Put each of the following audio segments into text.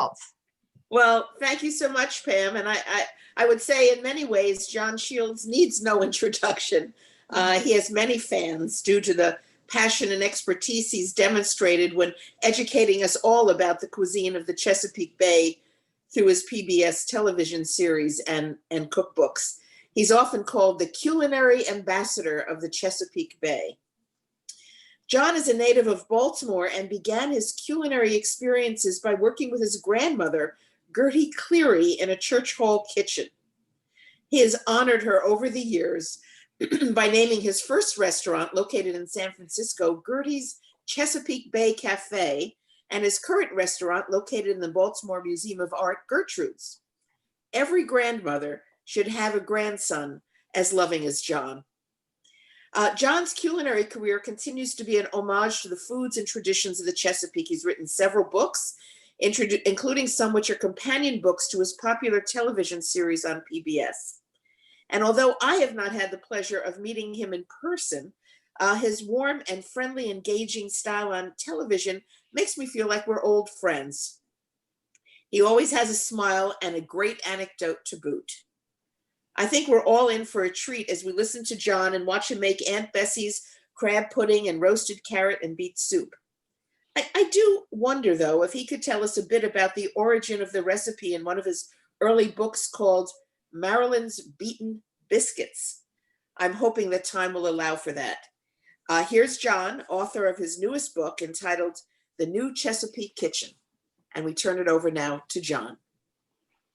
yourself. Well, thank you so much, Pam. And I would say in many ways, John Shields needs no introduction. He has many fans due to the passion and expertise he's demonstrated when educating us all about the cuisine of the Chesapeake Bay through his PBS television series and cookbooks. He's often called the culinary ambassador of the Chesapeake Bay. John is a native of Baltimore and began his culinary experiences by working with his grandmother, Gertie Cleary, in a church hall kitchen. He has honored her over the years by naming his first restaurant, located in San Francisco, Gertie's Chesapeake Bay Cafe, and his current restaurant, located in the Baltimore Museum of Art, Gertrude's. Every grandmother should have a grandson as loving as John. John's culinary career continues to be an homage to the foods and traditions of the Chesapeake. He's written several books, including some which are companion books to his popular television series on PBS. And although I have not had the pleasure of meeting him in person, his warm and friendly, engaging style on television makes me feel like we're old friends. He always has a smile and a great anecdote to boot. I think we're all in for a treat as we listen to John and watch him make Aunt Bessie's crab pudding and roasted carrot and beet soup. I do wonder, though, if he could tell us a bit about the origin of the recipe in one of his early books called Maryland's Beaten Biscuits. I'm hoping that time will allow for that. Here's John, author of his newest book entitled The New Chesapeake Kitchen. And we turn it over now to John.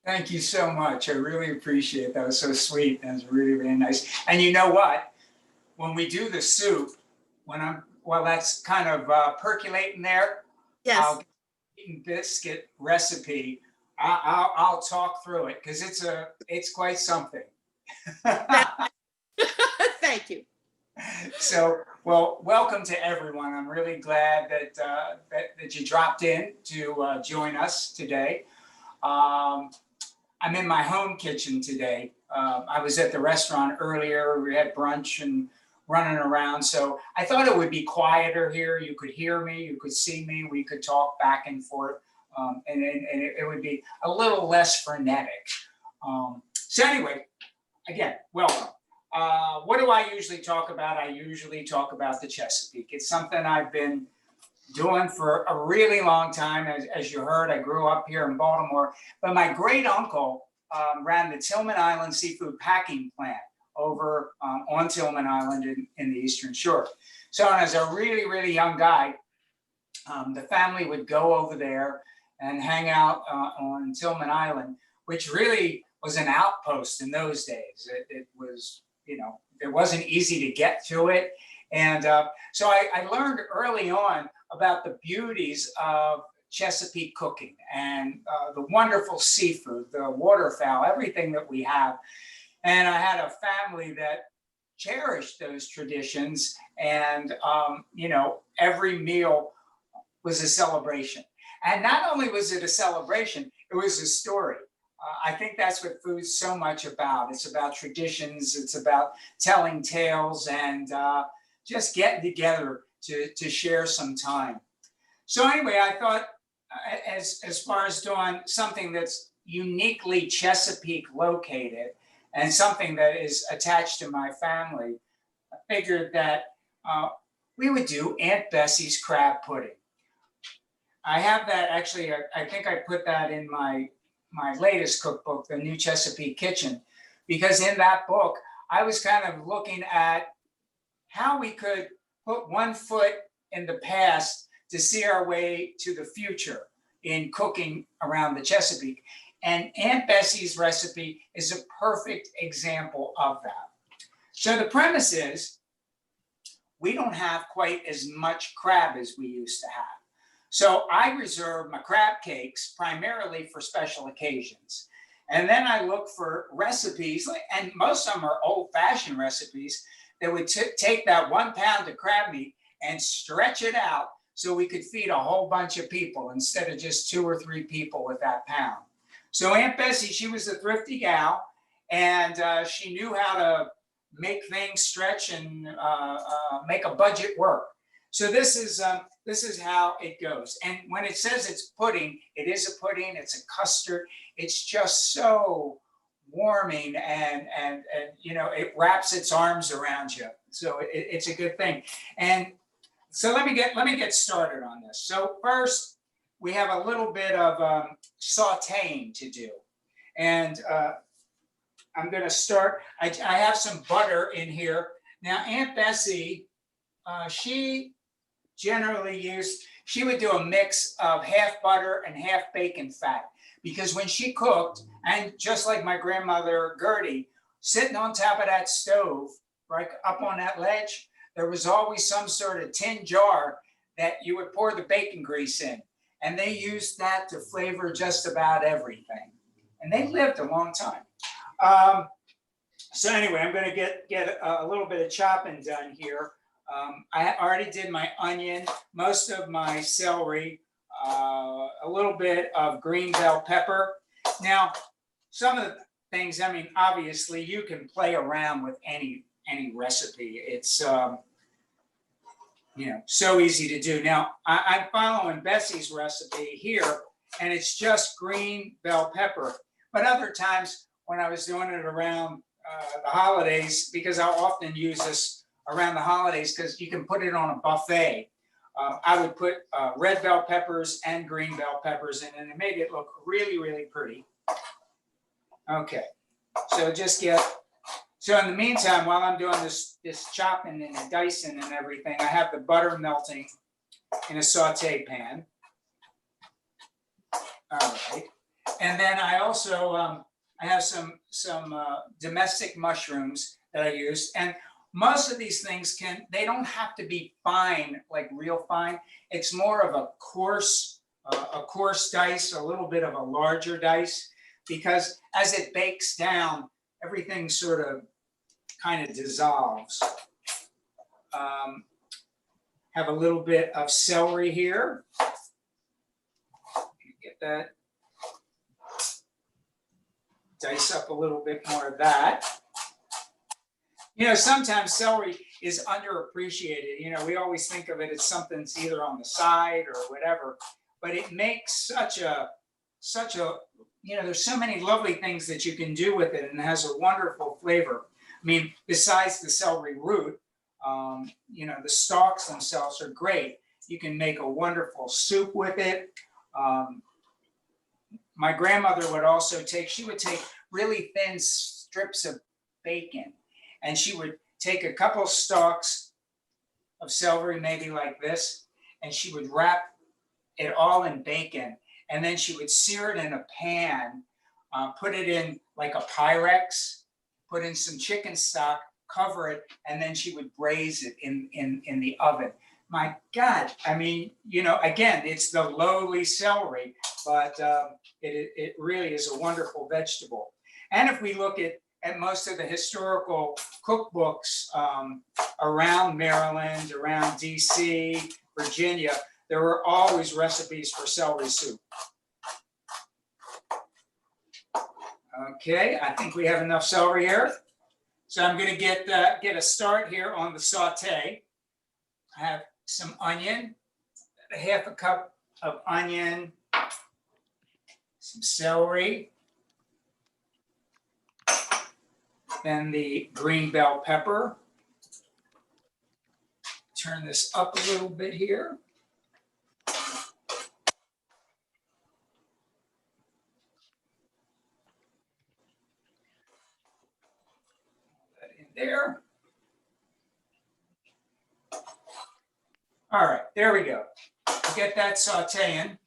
Thank you so much. I really appreciate it. That was so sweet. That was really, really nice. And you know what? When we do the soup, while that's kind of percolating there, Yes. I'll get the Beaten biscuit recipe. I'll talk through it because it's quite something. Thank you. So, well, welcome to everyone. I'm really glad that you dropped in to join us today. I'm in my home kitchen today. I was at the restaurant earlier. We had brunch and running around. So I thought it would be quieter here. You could hear me, you could see me, we could talk back and forth. And it would be a little less frenetic. So anyway, again, welcome. What do I usually talk about? I usually talk about the Chesapeake. It's something I've been doing for a really long time. As you heard, I grew up here in Baltimore, but my great uncle ran the Tillman Island Seafood Packing Plant over on Tillman Island in the Eastern Shore. So as a really, really young guy, the family would go over there and hang out on Tillman Island, which really was an outpost in those days. It was, you know, it wasn't easy to get to it. And so I learned early on about the beauties of Chesapeake cooking and the wonderful seafood, the waterfowl, everything that we have. And I had a family that cherished those traditions. And, you know, every meal was a celebration. And not only was it a celebration, it was a story. I think that's what food's so much about. It's about traditions. It's about telling tales and just getting together to share some time. So anyway, I thought as far as doing something that's uniquely Chesapeake located and something that is attached to my family, I figured that we would do Aunt Bessie's crab pudding. I have that actually, I think I put that in my latest cookbook, The New Chesapeake Kitchen, because in that book, I was kind of looking at how we could put one foot in the past to see our way to the future in cooking around the Chesapeake. And Aunt Bessie's recipe is a perfect example of that. So the premise is, we don't have quite as much crab as we used to have. So I reserve my crab cakes primarily for special occasions. And then I look for recipes, and most of them are old-fashioned recipes, that would take that 1 pound of crab meat and stretch it out so we could feed a whole bunch of people instead of just 2 or 3 people with that pound. So Aunt Bessie, she was a thrifty gal, and she knew how to make things stretch and make a budget work. So this is how it goes. And when it says it's pudding, it is a pudding. It's a custard. It's just so warming, and you know, it wraps its arms around you. So it's a good thing. And so let me get started on this. So first, we have a little bit of sautéing to do, and I'm going to start. I have some butter in here now. Aunt Bessie, she generally she would do a mix of half butter and half bacon fat, because when she cooked, and just like my grandmother Gertie, sitting on top of that stove, right up on that ledge, there was always some sort of tin jar that you would pour the bacon grease in. And they used that to flavor just about everything. And they lived a long time. So anyway, I'm going to get a little bit of chopping done here. I already did my onion, most of my celery, a little bit of green bell pepper. Now, some of the things, I mean, obviously you can play around with any recipe. It's you know, so easy to do. Now, I'm following Bessie's recipe here, and it's just green bell pepper. But other times when I was doing it around the holidays, because I'll often use this around the holidays because you can put it on a buffet, I would put red bell peppers and green bell peppers in, and it made it look really, really pretty. Okay, so so in the meantime, while I'm doing this chopping and the dicing and everything, I have the butter melting in a saute pan. All right, and then I also I have some domestic mushrooms that I use, and most of these things they don't have to be fine, like real fine. It's more of a coarse dice, a little bit of a larger dice, because as it bakes down, everything sort of kind of dissolves. Have a little bit of celery here. Get that. Dice up a little bit more of that. You know, sometimes celery is underappreciated. You know, we always think of it as something that's either on the side or whatever, but it makes such a, you know, there's so many lovely things that you can do with it, and it has a wonderful flavor. I mean, besides the celery root, you know, the stalks themselves are great. You can make a wonderful soup with it. My grandmother would also take really thin strips of bacon, and she would take a couple stalks of celery, maybe like this, and she would wrap it all in bacon, and then she would sear it in a pan, put it in like a Pyrex, put in some chicken stock, cover it, and then she would braise it in the oven. My God, I mean, you know, again, it's the lowly celery, but it really is a wonderful vegetable. And if we look at most of the historical cookbooks around Maryland, around DC, Virginia, there were always recipes for celery soup. Okay, I think we have enough celery here. So I'm going to get a start here on the saute. I have some onion, a half a cup of onion, some celery, then the green bell pepper. Turn this up a little bit here. There. All right, there we go. Get that sauteing.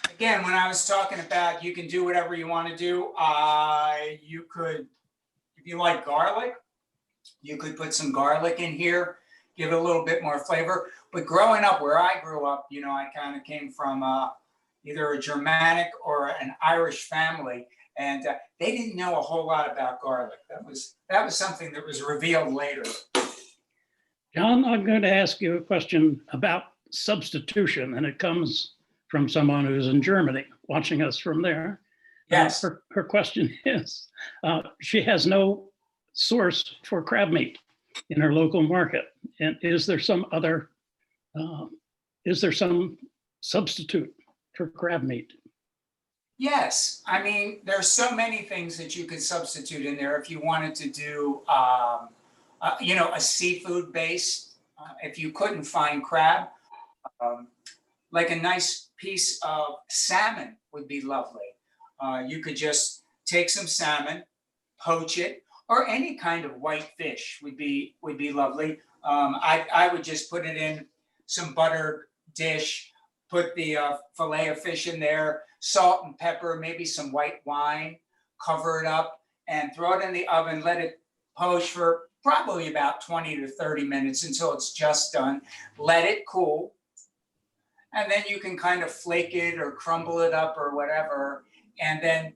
Again, when I was talking about you can do whatever you want to do, you could, if you like garlic, you could put some garlic in here, give it a little bit more flavor. But growing up where I grew up, you know, I kind of came from either a Germanic or an Irish family. And they didn't know a whole lot about garlic. That was something that was revealed later. John, I'm going to ask you a question about substitution, and it comes from someone who's in Germany, watching us from there. Yes. Her question is, she has no source for crab meat. in our local market? And is there some substitute for crab meat? Yes, I mean, there's so many things that you could substitute in there if you wanted to do, a seafood base. If you couldn't find crab, um, like a nice piece of salmon would be lovely. You could just take some salmon, poach it, or any kind of white fish would be lovely. I would just put it in some buttered dish, put the fillet of fish in there, salt and pepper, maybe some white wine, cover it up and throw it in the oven, let it poach for probably about 20 to 30 minutes until it's just done. Let it cool. And then you can kind of flake it or crumble it up or whatever. And then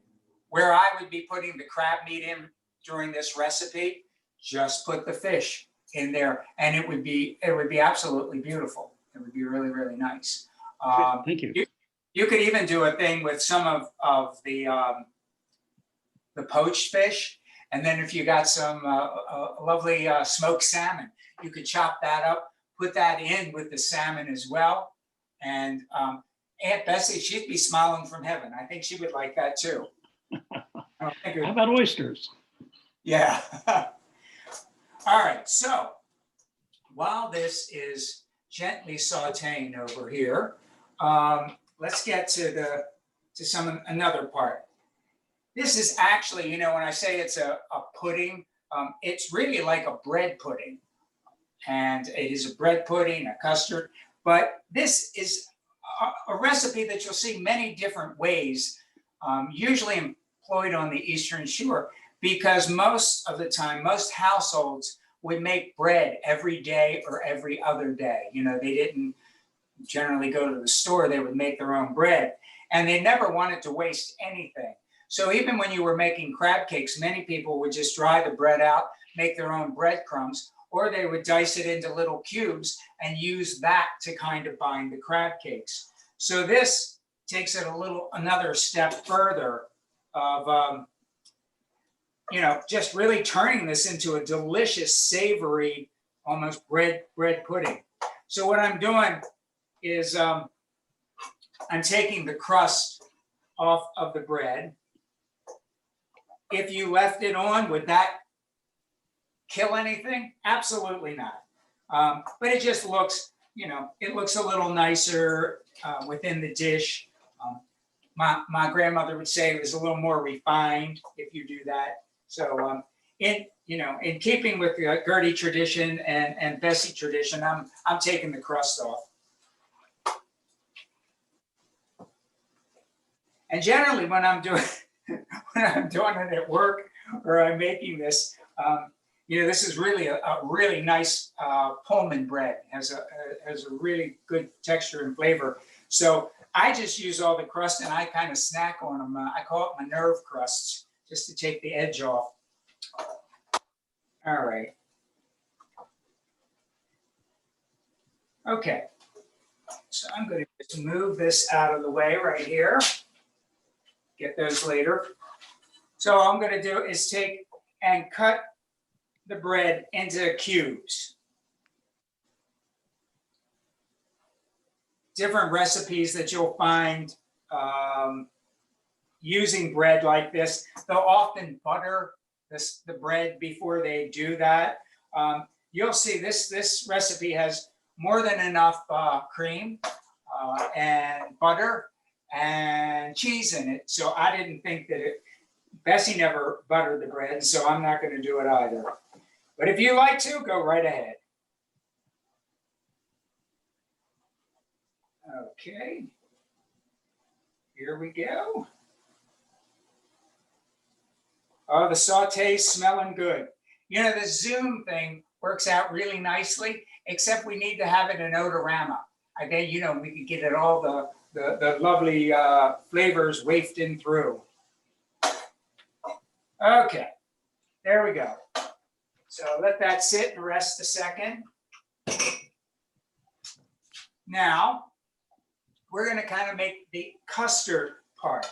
where I would be putting the crab meat in during this recipe, just put the fish in there and it would be absolutely beautiful. It would be really, really nice. Thank you. You could even do a thing with some of the poached fish. And then if you got some lovely smoked salmon, you could chop that up, put that in with the salmon as well. And Aunt Bessie, she'd be smiling from heaven. I think she would like that too. How about oysters? Yeah. All right, so while this is gently sauteing over here, let's get to another part. This is actually, when I say it's a pudding, it's really like a bread pudding. And it is a bread pudding, a custard, but this is a recipe that you'll see many different ways, usually employed on the Eastern Shore, because most of the time, most households would make bread every day or every other day. They didn't generally go to the store, they would make their own bread. And they never wanted to waste anything. So even when you were making crab cakes, many people would just dry the bread out, make their own breadcrumbs, or they would dice it into little cubes and use that to kind of bind the crab cakes. So this takes it another step further of, just really turning this into a delicious, savory, almost bread pudding. So what I'm doing is I'm taking the crust off of the bread. If you left it on, would that kill anything? Absolutely not. But it just looks, it looks a little nicer within the dish. My grandmother would say it was a little more refined if you do that. So in keeping with the Gertie tradition and Bessie tradition, I'm taking the crust off. And generally, when I'm doing it at work or I'm making this, this is really a really nice Pullman bread. Has a really good texture and flavor. So I just use all the crust and I kind of snack on them. I call it my nerve crusts, just to take the edge off. All right. Okay. So I'm going to just move this out of the way right here. Get those later. So all I'm going to do is take and cut the bread into cubes. Different recipes that you'll find using bread like this, they'll often butter the bread before they do that. You'll see this recipe has more than enough cream and butter and cheese in it. So I didn't think that Bessie never buttered the bread, so I'm not going to do it either. But if you like to, go right ahead. Okay, here we go. Oh, the saute's smelling good. The Zoom thing works out really nicely, except we need to have it in odorama. I bet, we could get it all the lovely flavors wafted through. Okay, there we go. So let that sit and rest a second. Now, we're going to kind of make the custard part.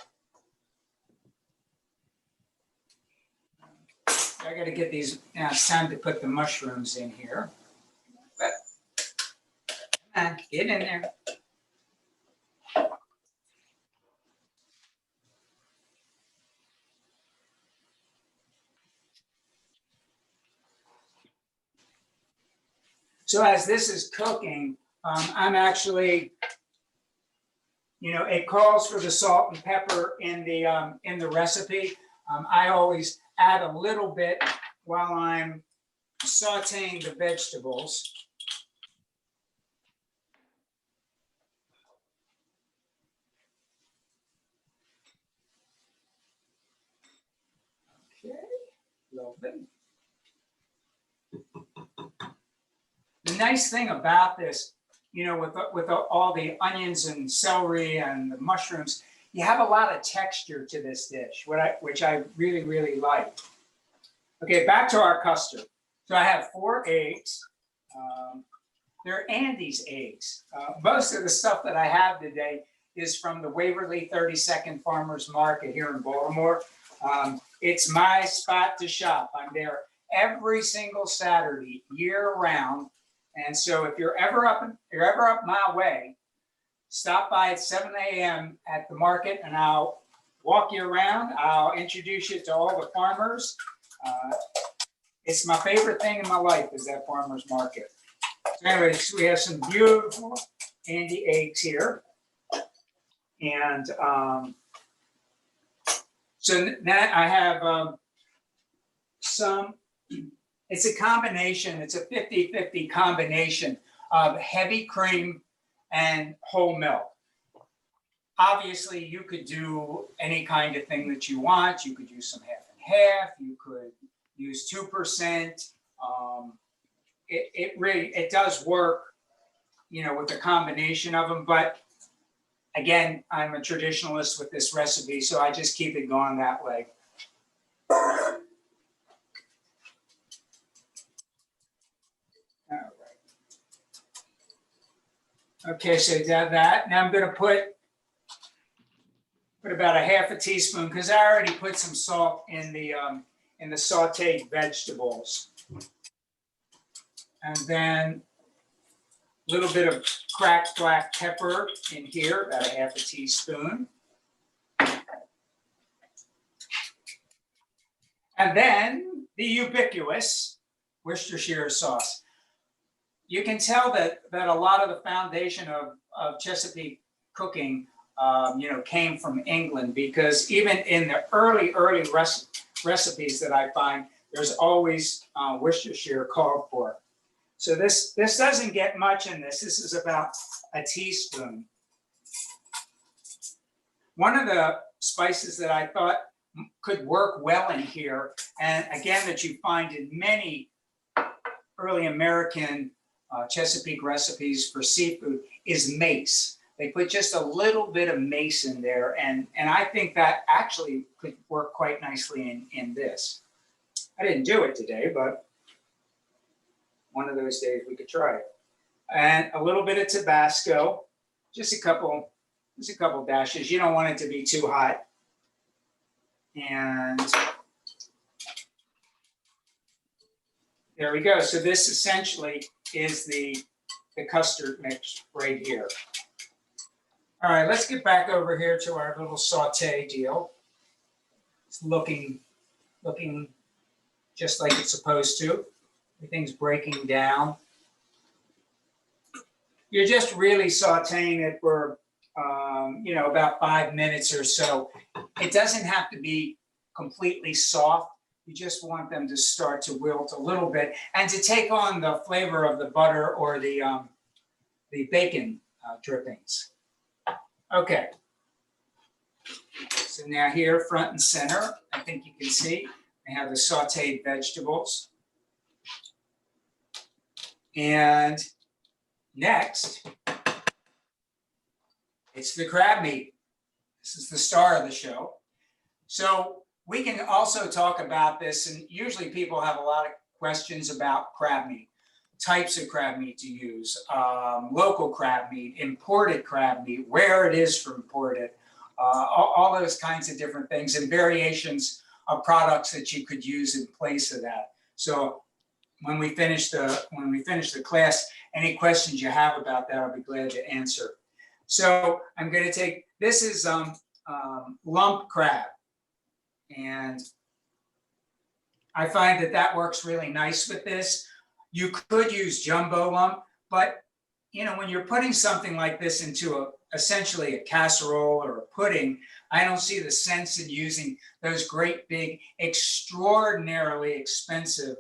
I got to get these. Now it's time to put the mushrooms in here. But get in there. So as this is cooking, I'm actually, you know, it calls for the salt and pepper in the recipe. I always add a little bit while I'm sauteing the vegetables. Okay, a little bit. The nice thing about this, you know, with all the onions and celery and the mushrooms, you have a lot of texture to this dish, which I really, really like. Okay, back to our custard. So I have 4 eggs. They're Andy's eggs. Most of the stuff that I have today is from the Waverly 32nd Farmers Market here in Baltimore. It's my spot to shop. I'm there every single Saturday, year round. And so if you're ever up my way, stop by at 7 a.m. at the market and I'll walk you around. I'll introduce you to all the farmers. It's my favorite thing in my life is that farmer's market. So anyways, we have some beautiful Andy eggs here. And so that I have some, it's a combination, it's a 50-50 combination of heavy cream and whole milk. Obviously, you could do any kind of thing that you want. You could use some half and half. You could use 2%. It really does work, you know, with the combination of them. But again, I'm a traditionalist with this recipe, so I just keep it going that way. All right. Okay, so that. Now I'm going to put about a half a teaspoon because I already put some salt in the sauteed vegetables. And then a little bit of cracked black pepper in here, about a half a teaspoon. And then the ubiquitous Worcestershire sauce. You can tell that a lot of the foundation of Chesapeake cooking, you know, came from England, because even in the early recipes that I find, there's always Worcestershire called for. So this doesn't get much in this. This is about a teaspoon. One of the spices that I thought could work well in here, and again that you find in many early American Chesapeake recipes for seafood, is mace. They put just a little bit of mace in there, and I think that actually could work quite nicely in this. I didn't do it today, but one of those days we could try it. And a little bit of Tabasco, just a couple dashes. You don't want it to be too hot. And there we go. So this essentially is the custard mix right here. All right, let's get back over here to our little saute deal. It's looking just like it's supposed to. Everything's breaking down. You're just really sauteing it for, you know, about 5 minutes or so. It doesn't have to be completely soft. You just want them to start to wilt a little bit and to take on the flavor of the butter or the bacon drippings. Okay. So now here, front and center, I think you can see, I have the sauteed vegetables. And next, it's the crab meat. This is the star of the show. So we can also talk about this, and usually people have a lot of questions about crab meat, types of crab meat to use, local crab meat, imported crab meat, where it is from imported, all those kinds of different things, and variations products that you could use in place of that. So when we finish the class, any questions you have about that, I'll be glad to answer. So I'm going to take, this is lump crab, and I find that that works really nice with this. You could use jumbo lump, but you know, when you're putting something like this into essentially a casserole or a pudding, I don't see the sense in using those great big, extraordinarily expensive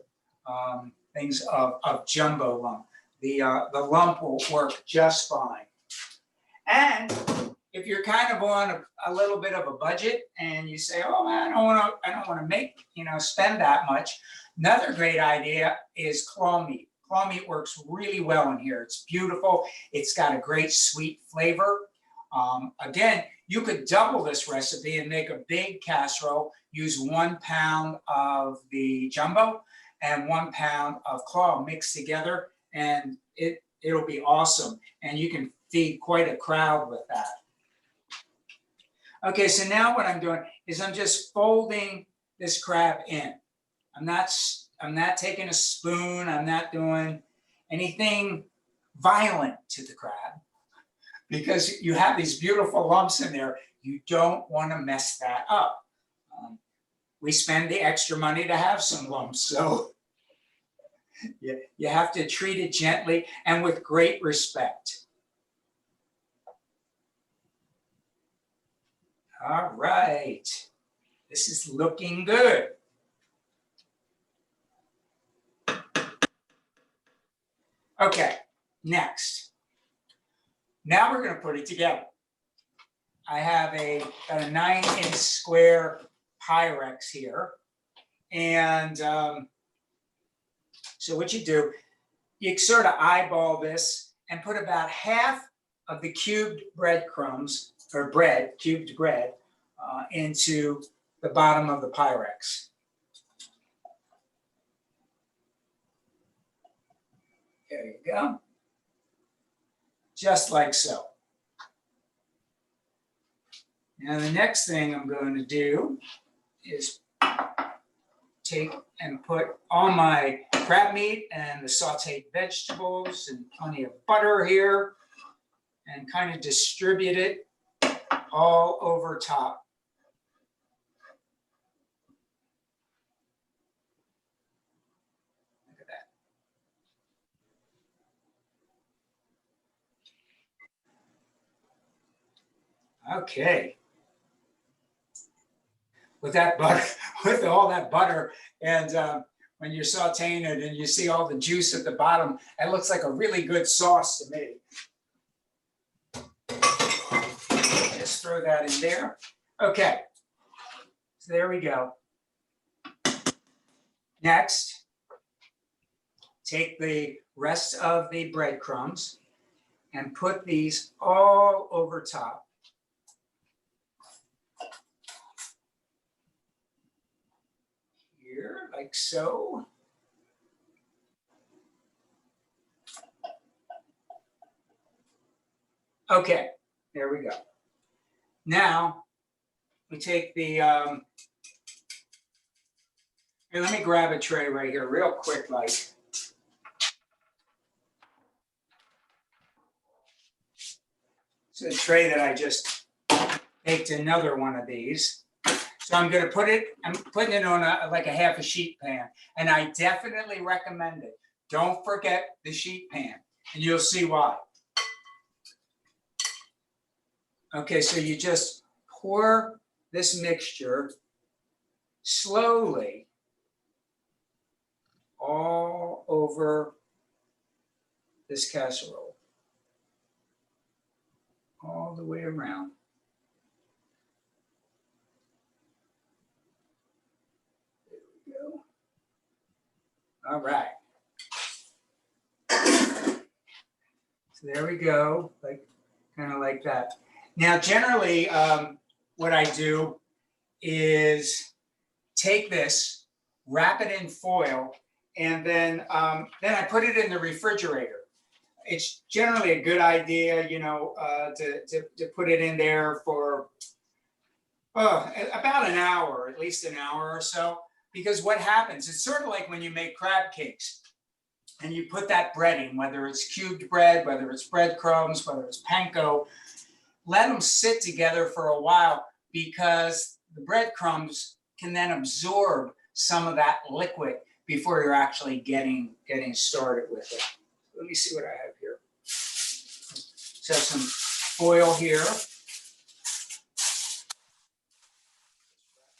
things of jumbo lump. The lump will work just fine. And if you're kind of on a little bit of a budget and you say, oh man, I don't want to make, spend that much. Another great idea is claw meat. Claw meat works really well in here. It's beautiful. It's got a great sweet flavor. Again, you could double this recipe and make a big casserole. Use 1 pound of the jumbo and 1 pound of claw mixed together, and it'll be awesome. And you can feed quite a crowd with that. Okay, so now what I'm doing is I'm just folding this crab in. I'm not taking a spoon. I'm not doing anything violent to the crab, because you have these beautiful lumps in there. You don't want to mess that up. We spend the extra money to have some lumps, so you have to treat it gently and with great respect. All right, this is looking good. Okay, next. Now we're going to put it together. I have a 9-inch square Pyrex here. And so what you do, you sort of eyeball this and put about half of the cubed breadcrumbs, or cubed bread, into the bottom of the Pyrex. There you go. Just like so. Now the next thing I'm going to do is take and put all my crab meat and the sauteed vegetables and plenty of butter here, and kind of distribute it all over top. Look at that. Okay. With that butter, with all that butter, and when you're sauteing it and you see all the juice at the bottom, it looks like a really good sauce to me. Just throw that in there. Okay, so there we go. Next, take the rest of the breadcrumbs and put these all over top. Here, like so. Okay, there we go. Now, we take the, here, let me grab a tray right here real quick, like. It's a tray that I just baked another one of these. So I'm going to put it, I'm putting it on like a half a sheet pan, and I definitely recommend it. Don't forget the sheet pan, and you'll see why. Okay, so you just pour this mixture slowly all over this casserole, all the way around. All right. So there we go, like kind of like that. Now, generally, what I do is take this, wrap it in foil, and then I put it in the refrigerator. It's generally a good idea, you know, to put it in there for About an hour, at least an hour or so, because what happens, it's sort of like when you make crab cakes and you put that bread in, whether it's cubed bread, whether it's breadcrumbs, whether it's panko, let them sit together for a while because the breadcrumbs can then absorb some of that liquid before you're actually getting started with it. Let me see what I have here. So some foil here.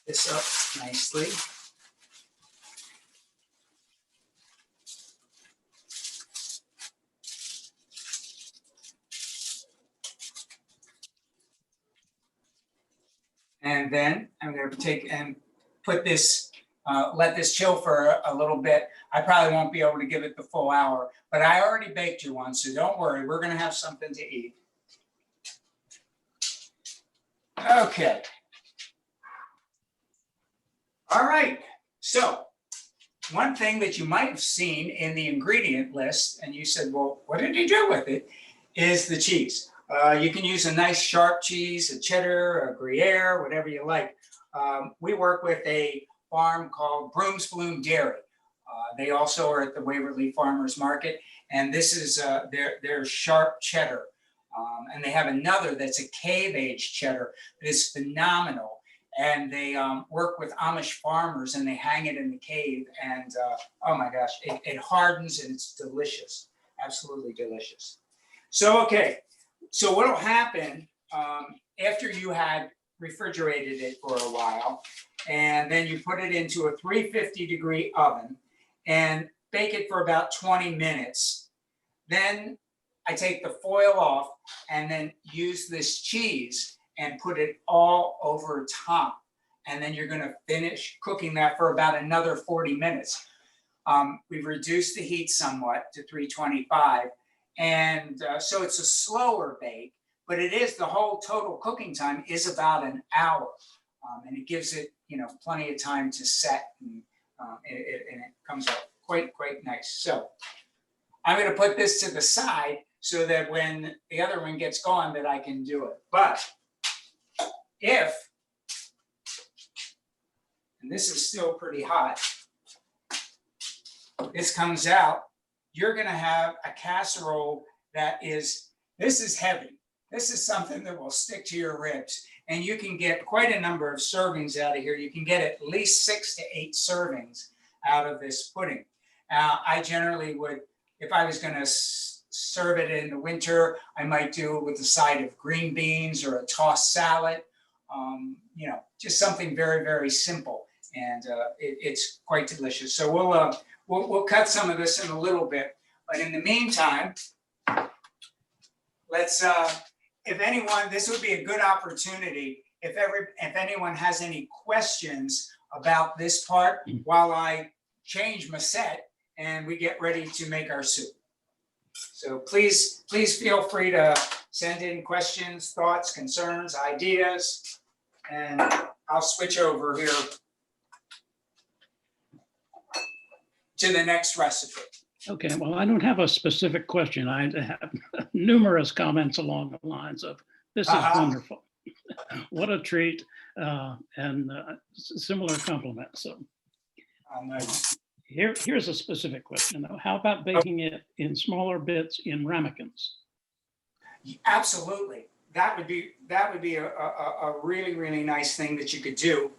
This up nicely. And then I'm going to take and put this, let this chill for a little bit. I probably won't be able to give it the full hour, but I already baked you one, so don't worry. We're going to have something to eat. Okay. All right. So one thing that you might have seen in the ingredient list, and you said, well, what did you do with it, is the cheese. You can use a nice sharp cheese, a cheddar, a Gruyere, whatever you like. We work with a farm called Brooms Bloom Dairy. They also are at the Waverly Farmers Market, and this is their sharp cheddar. And they have another that's a cave-aged cheddar that is phenomenal. And they work with Amish farmers, and they hang it in the cave. And oh my gosh, it hardens and it's delicious, absolutely delicious. So okay. So what will happen after you had refrigerated it for a while, and then you put it into a 350-degree oven and bake it for about 20 minutes. Then I take the foil off and then use this cheese and put it all over top. And then you're going to finish cooking that for about another 40 minutes. We've reduced the heat somewhat to 325. And so it's a slower bake, but it is, the whole total cooking time is about an hour. And it gives it, plenty of time to set, and it comes out quite nice. So I'm going to put this to the side so that when the other one gets going that I can do it. But if, and this is still pretty hot, this comes out, you're going to have a casserole that is, this is heavy. This is something that will stick to your ribs. And you can get quite a number of servings out of here. You can get at least 6 to 8 servings out of this pudding. I generally would, if I was going to serve it in the winter, I might do it with a side of green beans or a tossed salad. Just something very simple. And it's quite delicious. So we'll cut some of this in a little bit. But in the meantime, let's, if anyone, this would be a good opportunity if anyone has any questions about this part while I change my set and we get ready to make our soup. So please feel free to send in questions, thoughts, concerns, ideas, and I'll switch over here to the next recipe. Okay, well, I don't have a specific question. I have numerous comments along the lines of, this is wonderful. What a treat, and similar compliments. So Nice. here's a specific question though. How about baking it in smaller bits in ramekins? Absolutely. That would be a really nice thing that you could do.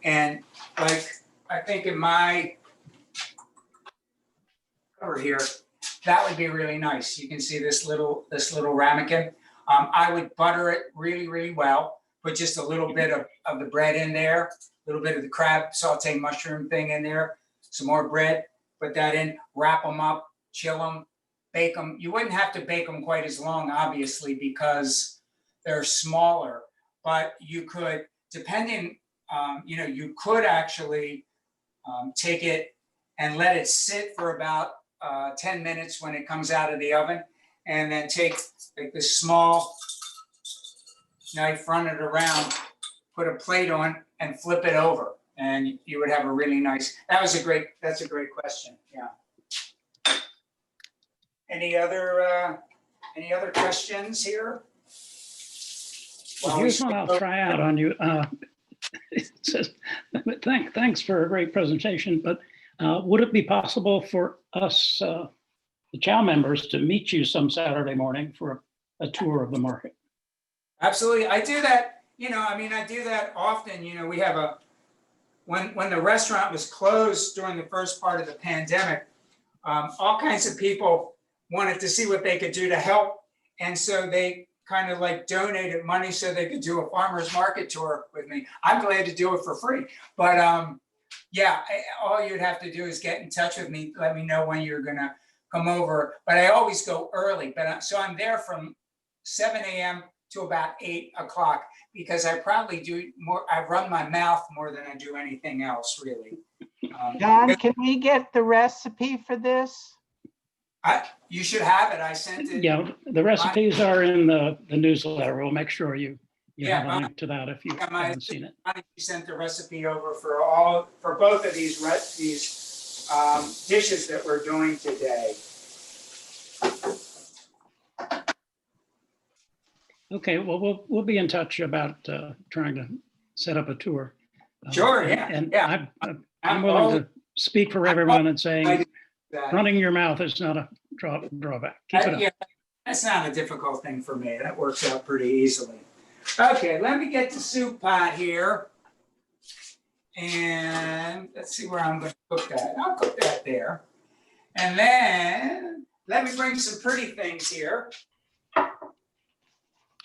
And like, I think in my over here, that would be really nice. You can see this little ramekin. I would butter it really well. Put just a little bit of the bread in there, a little bit of the crab sauté mushroom thing in there, some more bread, put that in, wrap them up, chill them, bake them. You wouldn't have to bake them quite as long, obviously, because they're smaller, but you could, depending, you could actually take it and let it sit for about 10 minutes when it comes out of the oven, and then take this small knife, run it around, put a plate on, and flip it over, and you would have a really nice. That's a great question. Yeah. Any other questions here? Well, here's one I'll try out on you. It says, thanks for a great presentation, but would it be possible for us, the Chow members, to meet you some Saturday morning for a tour of the market? Absolutely. I do that, I do that often. We have when the restaurant was closed during the first part of the pandemic, all kinds of people wanted to see what they could do to help. And so they kind of like donated money so they could do a farmer's market tour with me. I'm glad to do it for free. But yeah, all you'd have to do is get in touch with me, let me know when you're going to come over. But I always go early. So I'm there from 7 a.m. to about 8 o'clock, because I probably do more, I run my mouth more than I do anything else, really. John, can we get the recipe for this? You should have it. I sent it. Yeah, the recipes are in the newsletter. We'll make sure you have a link to that if you haven't seen it. You sent the recipe over for both of these dishes that we're doing today. Okay, well, we'll be in touch about trying to set up a tour. Sure, yeah. And yeah. I'm willing to speak for everyone and saying running your mouth is not a drawback. Keep it up. Yeah, that's not a difficult thing for me. That works out pretty easily. Okay, let me get the soup pot here. And let's see where I'm going to cook that. I'll cook that there. And then let me bring some pretty things here.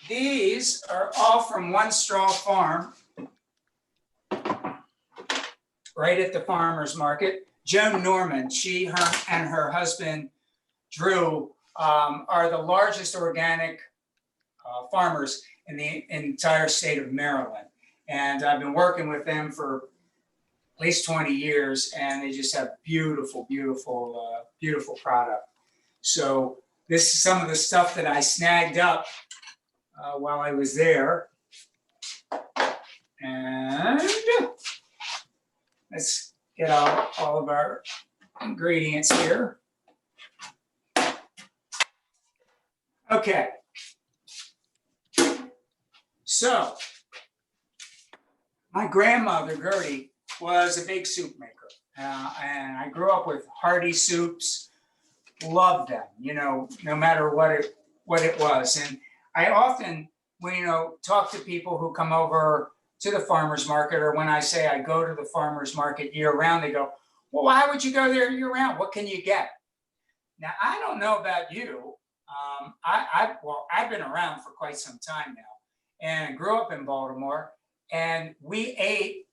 These are all from One Straw Farm, right at the farmer's market. Joan Norman, her and her husband, Drew, are the largest organic farmers in the entire state of Maryland. And I've been working with them for at least 20 years, and they just have beautiful, beautiful, beautiful product. So this is some of the stuff that I snagged up while I was there. And let's get all of our ingredients here. Okay. So my grandmother, Gertie, was a big soup maker. And I grew up with hearty soups, loved them, no matter what it was. And I often, talk to people who come over to the farmer's market, or when I say I go to the farmer's market year round, they go, well, why would you go there year round? What can you get? Now, I don't know about you. I've been around for quite some time now, and grew up in Baltimore, and we ate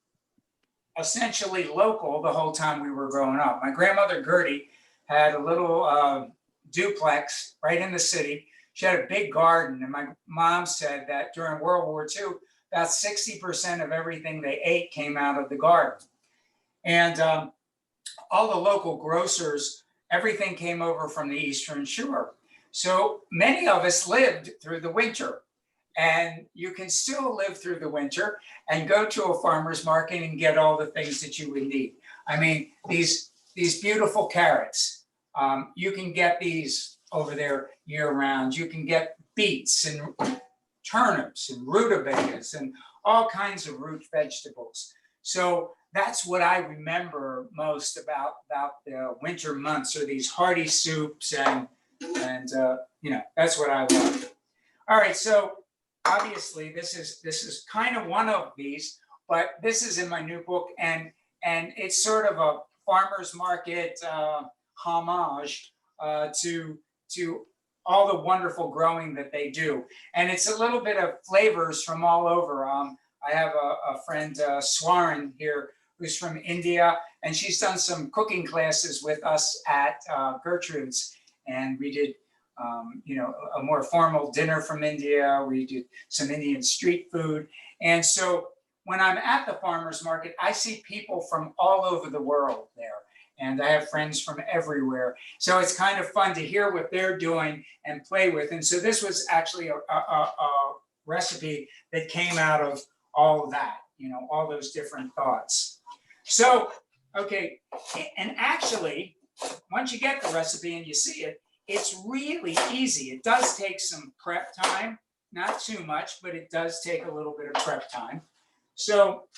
essentially local the whole time we were growing up. My grandmother Gertie had a little duplex right in the city. She had a big garden, and my mom said that during World War II, about 60% of everything they ate came out of the garden. And all the local grocers, everything came over from the Eastern Shore. So many of us lived through the winter, and you can still live through the winter and go to a farmer's market and get all the things that you would need. I mean, these beautiful carrots, you can get these over there year round. You can get beets and turnips and rutabagas and all kinds of root vegetables. So that's what I remember most about the winter months, are these hearty soups, and that's what I love. All right, so obviously this is kind of one of these, but this is in my new book, and it's sort of a farmer's market homage to all the wonderful growing that they do. And it's a little bit of flavors from all over. I have a friend, Swaran here, who's from India, and she's done some cooking classes with us at Gertrude's. And we did, a more formal dinner from India. We did some Indian street food. And so when I'm at the farmer's market, I see people from all over the world there. And I have friends from everywhere. So it's kind of fun to hear what they're doing and play with. And so this was actually a recipe that came out of all of that, all those different thoughts. So, okay, and actually, once you get the recipe and you see it, it's really easy. It does take some prep time, not too much, but it does take a little bit of prep time. So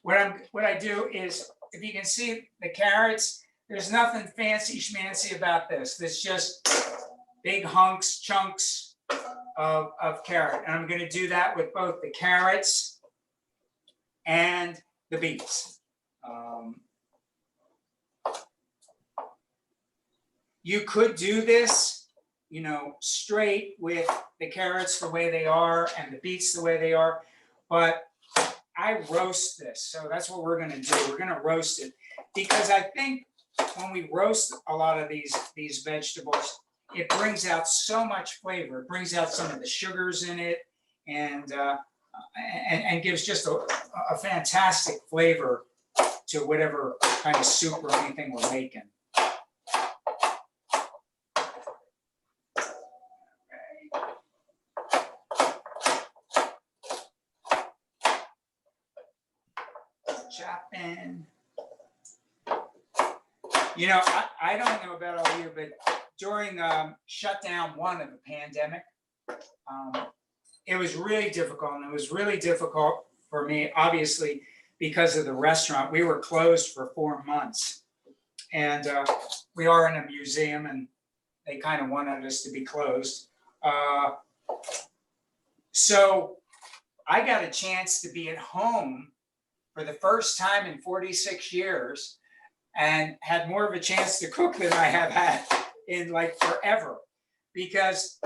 what I do is, if you can see the carrots, there's nothing fancy schmancy about this. It's just big hunks, chunks of carrot. And I'm going to do that with both the carrots and the beets. You could do this, you know, straight with the carrots the way they are and the beets the way they are, but I roast this. So that's what we're going to do. We're going to roast it because I think when we roast a lot of these vegetables, it brings out so much flavor. It brings out some of the sugars in it, and gives just a fantastic flavor to whatever kind of soup or anything we're making. Chopping. You know, I don't know about all you, but during shutdown 1 of the pandemic, it was really difficult. And it was really difficult for me, obviously, because of the restaurant. We were closed for 4 months. And we are in a museum, and they kind of wanted us to be closed. So I got a chance to be at home for the first time in 46 years and had more of a chance to cook than I have had in like forever. Because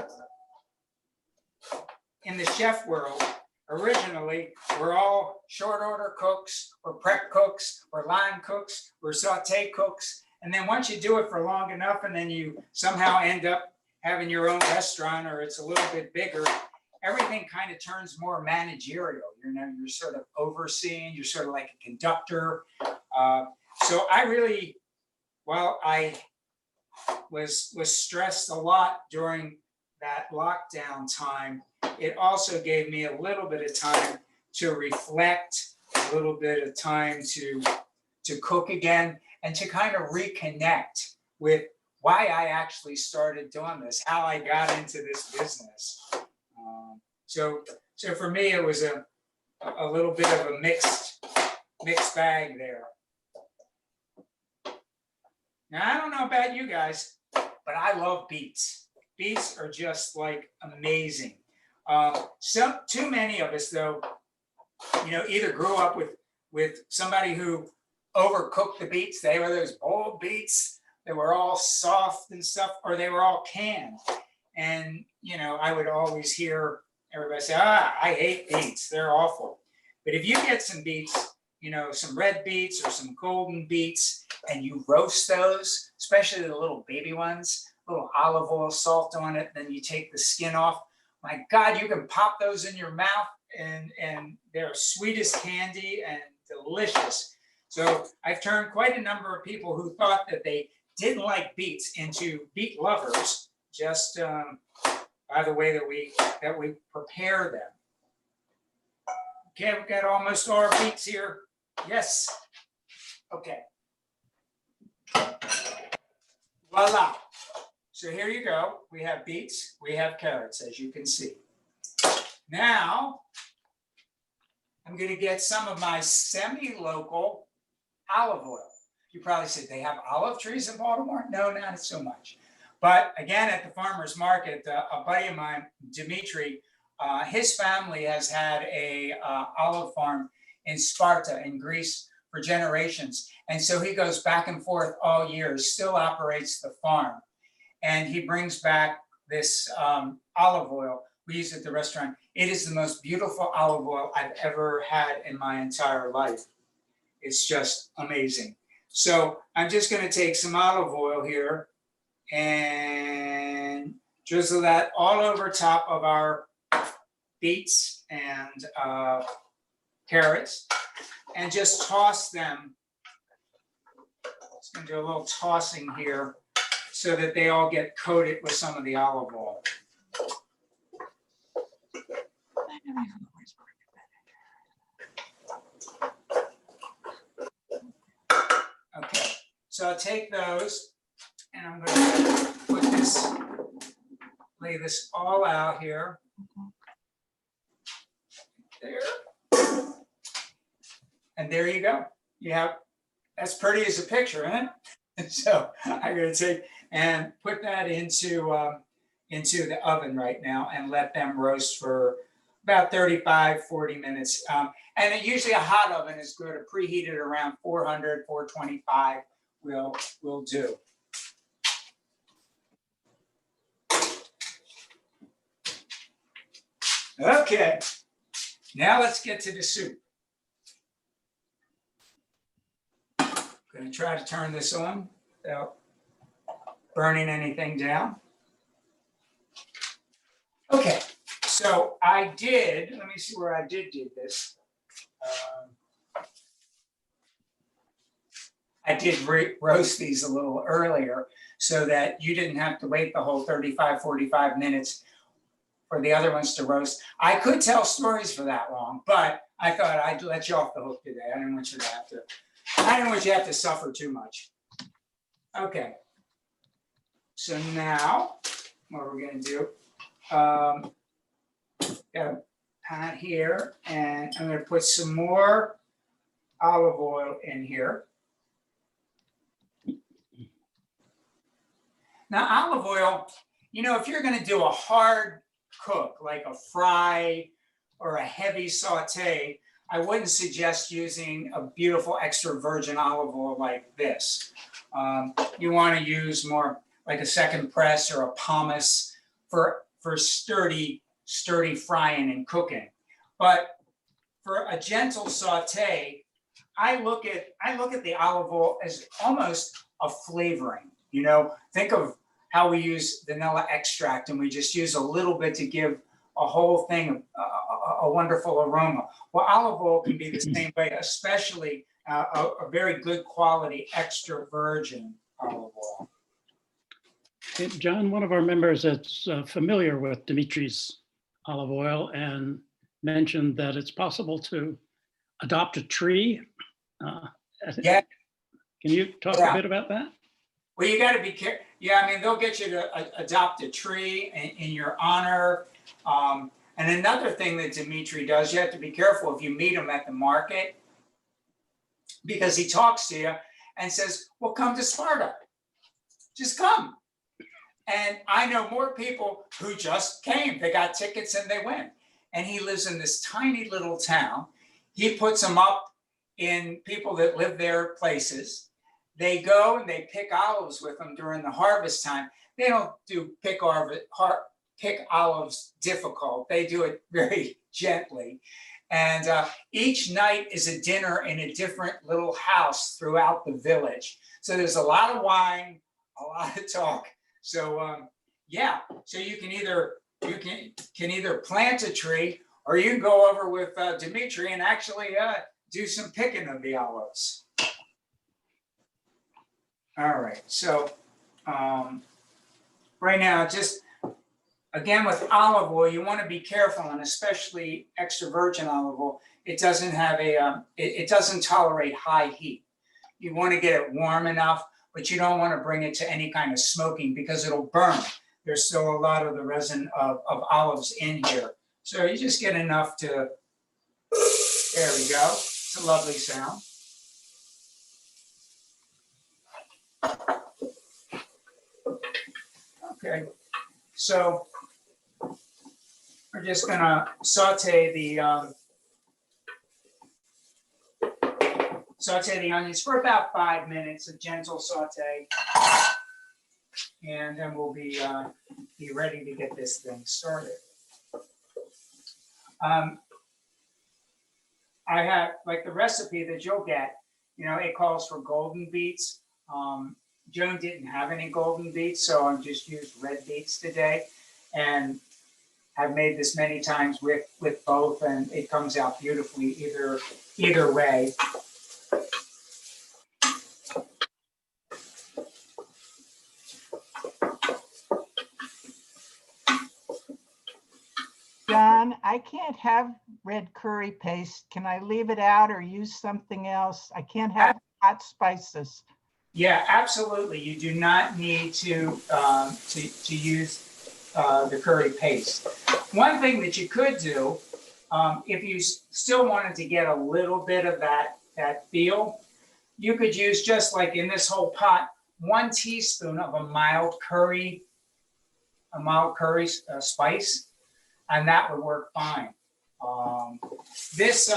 in the chef world, originally, we're all short order cooks, or prep cooks, or line cooks, or saute cooks. And then once you do it for long enough, and then you somehow end up having your own restaurant, or it's a little bit bigger, everything kind of turns more managerial. You know, you're sort of overseeing, you're sort of like a conductor. So I really, while I was stressed a lot during that lockdown time, it also gave me a little bit of time to reflect, a little bit of time to cook again, and to kind of reconnect with why I actually started doing this, how I got into this business. So for me, it was a little bit of a mixed bag there. Now, I don't know about you guys, but I love beets. Beets are just like amazing. Too many of us, though, you know, either grew up with somebody who overcooked the beets. They were those bold beets that were all soft and stuff, or they were all canned. And, you know, I would always hear everybody say, I hate beets, they're awful. But if you get some beets, you know, some red beets or some golden beets, and you roast those, especially the little baby ones, a little olive oil, salt on it, then you take the skin off. My God, you can pop those in your mouth, and they're sweet as candy and delicious. So I've turned quite a number of people who thought that they didn't like beets into beet lovers, just by the way that we prepare them. Okay, we've got almost all our beets here. Yes. Okay. Voila. So here you go. We have beets, we have carrots, as you can see. Now, I'm going to get some of my semi-local olive oil. You probably said, they have olive trees in Baltimore? No, not so much. But again, at the farmer's market, a buddy of mine, Dimitri, his family has had a olive farm in Sparta in Greece for generations. And so he goes back and forth all year, still operates the farm. And he brings back this olive oil we use at the restaurant. It is the most beautiful olive oil I've ever had in my entire life. It's just amazing. So I'm just going to take some olive oil here and drizzle that all over top of our beets and carrots, and just toss them. Just going to do a little tossing here so that they all get coated with some of the olive oil. Okay, so I'll take those and I'm going to lay this all out here. There. And there you go. You have, that's pretty as a picture, isn't it? And so I'm going to take and put that into the oven right now and let them roast for about 35, 40 minutes. And usually a hot oven is good. A preheated around 400, 425 will do. Okay, now let's get to the soup. Going to try to turn this on without burning anything down. Okay, so I did, let me see where I did this. I did roast these a little earlier so that you didn't have to wait the whole 35, 45 minutes for the other ones to roast. I could tell stories for that long, but I thought I'd let you off the hook today. I didn't want you to have to suffer too much. Okay. So now what we're gonna do, got a pan here, and I'm gonna put some more olive oil in here. Now, olive oil, you know, if you're gonna do a hard cook, like a fry or a heavy saute, I wouldn't suggest using a beautiful extra virgin olive oil like this. You wanna use more like a second press or a pomace for sturdy frying and cooking. But for a gentle saute, I look at the olive oil as almost a flavoring. You know, think of how we use vanilla extract, and we just use a little bit to give a whole thing a wonderful aroma. Well, olive oil can be the same way, especially a very good quality extra virgin olive oil. Hey, John, one of our members that's familiar with Dimitri's olive oil and mentioned that it's possible to adopt a tree. Yeah. Can you talk a bit about that? Well, you got to be careful. Yeah, I mean, they'll get you to adopt a tree in your honor. And another thing that Dimitri does, you have to be careful if you meet him at the market, because he talks to you and says, well, come to Sparta. Just come. And I know more people who just came. They got tickets and they went. And he lives in this tiny little town. He puts them up in people that live there places. They go and they pick olives with them during the harvest time. They don't do pick olives difficult. They do it very gently. And each night is a dinner in a different little house throughout the village. So there's a lot of wine, a lot of talk. So yeah, so you can either plant a tree, or you can go over with Dimitri and actually do some picking of the olives. All right, so right now, just again with olive oil, you want to be careful, and especially extra virgin olive oil. It doesn't have it doesn't tolerate high heat. You want to get it warm enough, but you don't want to bring it to any kind of smoking because it'll burn. There's still a lot of the resin of olives in here. So you just get enough to, there we go. It's a lovely sound. Okay, so we're just gonna saute the onions for about 5 minutes, a gentle saute, and then we'll be ready to get this thing started. I have, like the recipe that you'll get, you know, it calls for golden beets. Joan didn't have any golden beets, so I just used red beets today, and I've made this many times with both, and it comes out beautifully either way. John, I can't have red curry paste. Can I leave it out or use something else? I can't have hot spices. Yeah, absolutely. You do not need to use the curry paste. One thing that you could do, if you still wanted to get a little bit of that that feel. You could use, just like in this whole pot, 1 teaspoon of a mild curry spice, and that would work fine. This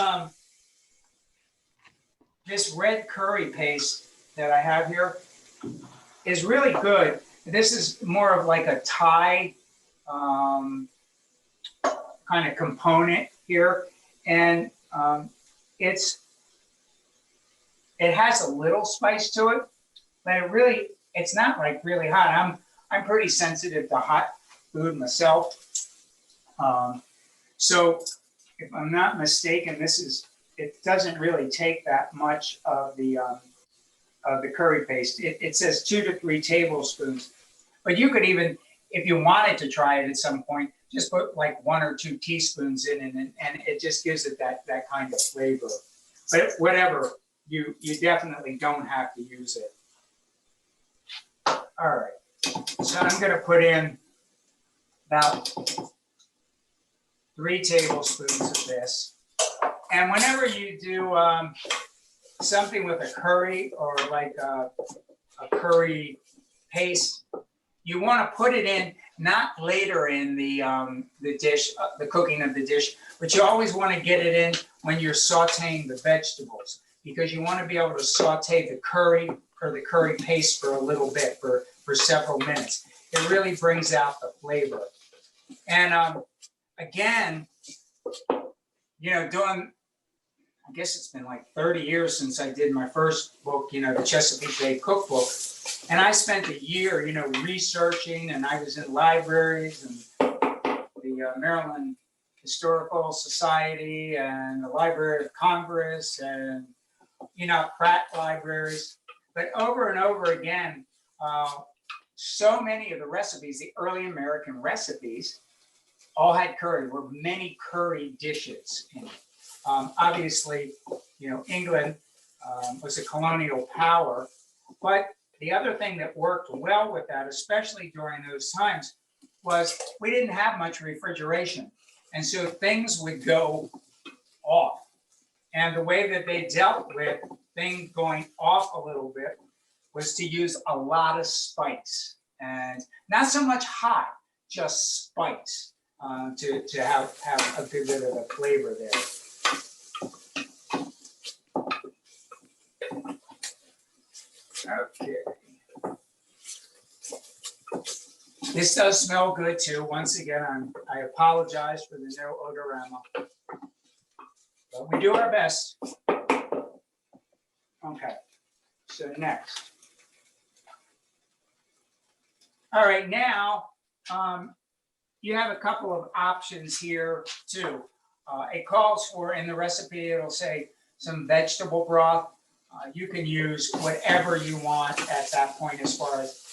red curry paste that I have here is really good. This is more of like a Thai kind of component here, and it has a little spice to it, but it's not like really hot. I'm pretty sensitive to hot food myself, so if I'm not mistaken, it doesn't really take that much of the curry paste. It says 2 to 3 tablespoons, but you could even, if you wanted to try it at some point, just put like 1 or 2 teaspoons in, and it just gives it that kind of flavor. But whatever, you definitely don't have to use it. All right, so I'm going to put in about 3 tablespoons of this. And whenever you do something with a curry or like a curry paste, you want to put it in not later in the dish, the cooking of the dish, but you always want to get it in when you're sauteing the vegetables, because you want to be able to saute the curry or the curry paste for a little bit, for several minutes. It really brings out the flavor. And again, you know, I guess it's been like 30 years since I did my first book, you know, the Chesapeake Bay cookbook. And I spent a year, you know, researching, and I was in libraries and the Maryland Historical Society and the Library of Congress and, you know, Pratt libraries. But over and over again, so many of the recipes, the early American recipes, all had curry. There were many curry dishes in it. Obviously, you know, England was a colonial power, but the other thing that worked well with that, especially during those times, was we didn't have much refrigeration. And so things would go off. And the way that they dealt with things going off a little bit was to use a lot of spice, and not so much hot, just spice, to have a good bit of the flavor there. Okay. This does smell good too. Once again, I apologize for the no odorama, but we do our best. Okay, so next. All right, now you have a couple of options here too. It calls for, in the recipe, it'll say some vegetable broth. You can use whatever you want at that point, as far as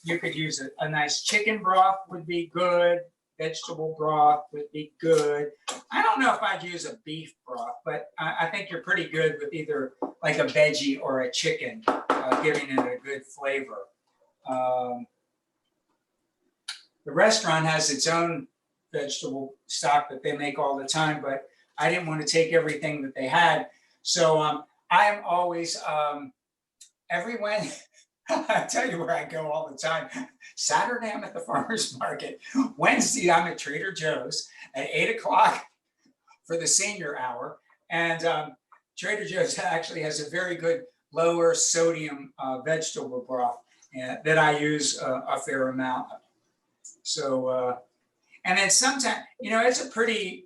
you could use a nice chicken broth would be good. Vegetable broth would be good. I don't know if I'd use a beef broth, but I think you're pretty good with either like a veggie or a chicken, giving it a good flavor. The restaurant has its own vegetable stock that they make all the time, but I didn't want to take everything that they had. So I am always, everyone, I tell you where I go all the time. Saturday, I'm at the farmer's market. Wednesday, I'm at Trader Joe's at 8 o'clock for the senior hour. And Trader Joe's actually has a very good lower sodium vegetable broth that I use a fair amount of. So, and then sometimes, you know, it's a pretty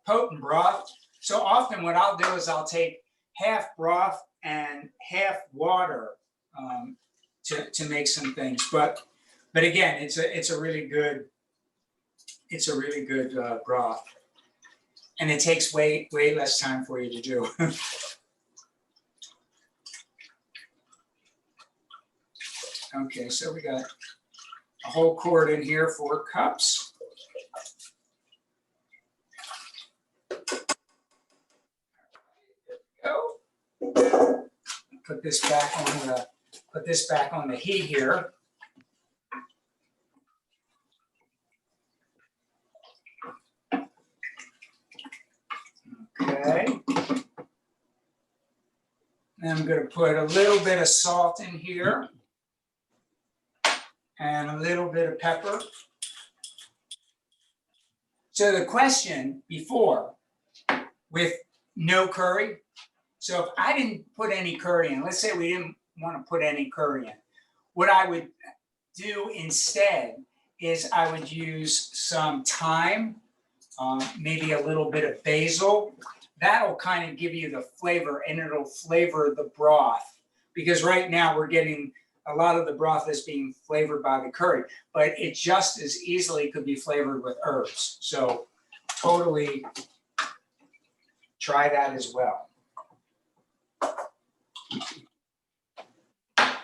potent broth. So often what I'll do is I'll take half broth and half water to make some things. But again, it's a really good broth, and it takes way less time for you to do. Okay, so we got a whole quart in here, 4 cups. Go. Put this back on the heat here. Okay. And I'm going to put a little bit of salt in here and a little bit of pepper. So the question before with no curry, so if I didn't put any curry in, let's say we didn't want to put any curry in, what I would do instead is I would use some thyme, maybe a little bit of basil. That'll kind of give you the flavor, and it'll flavor the broth, because right now we're getting a lot of the broth is being flavored by the curry, but it just as easily could be flavored with herbs. So totally try that as well.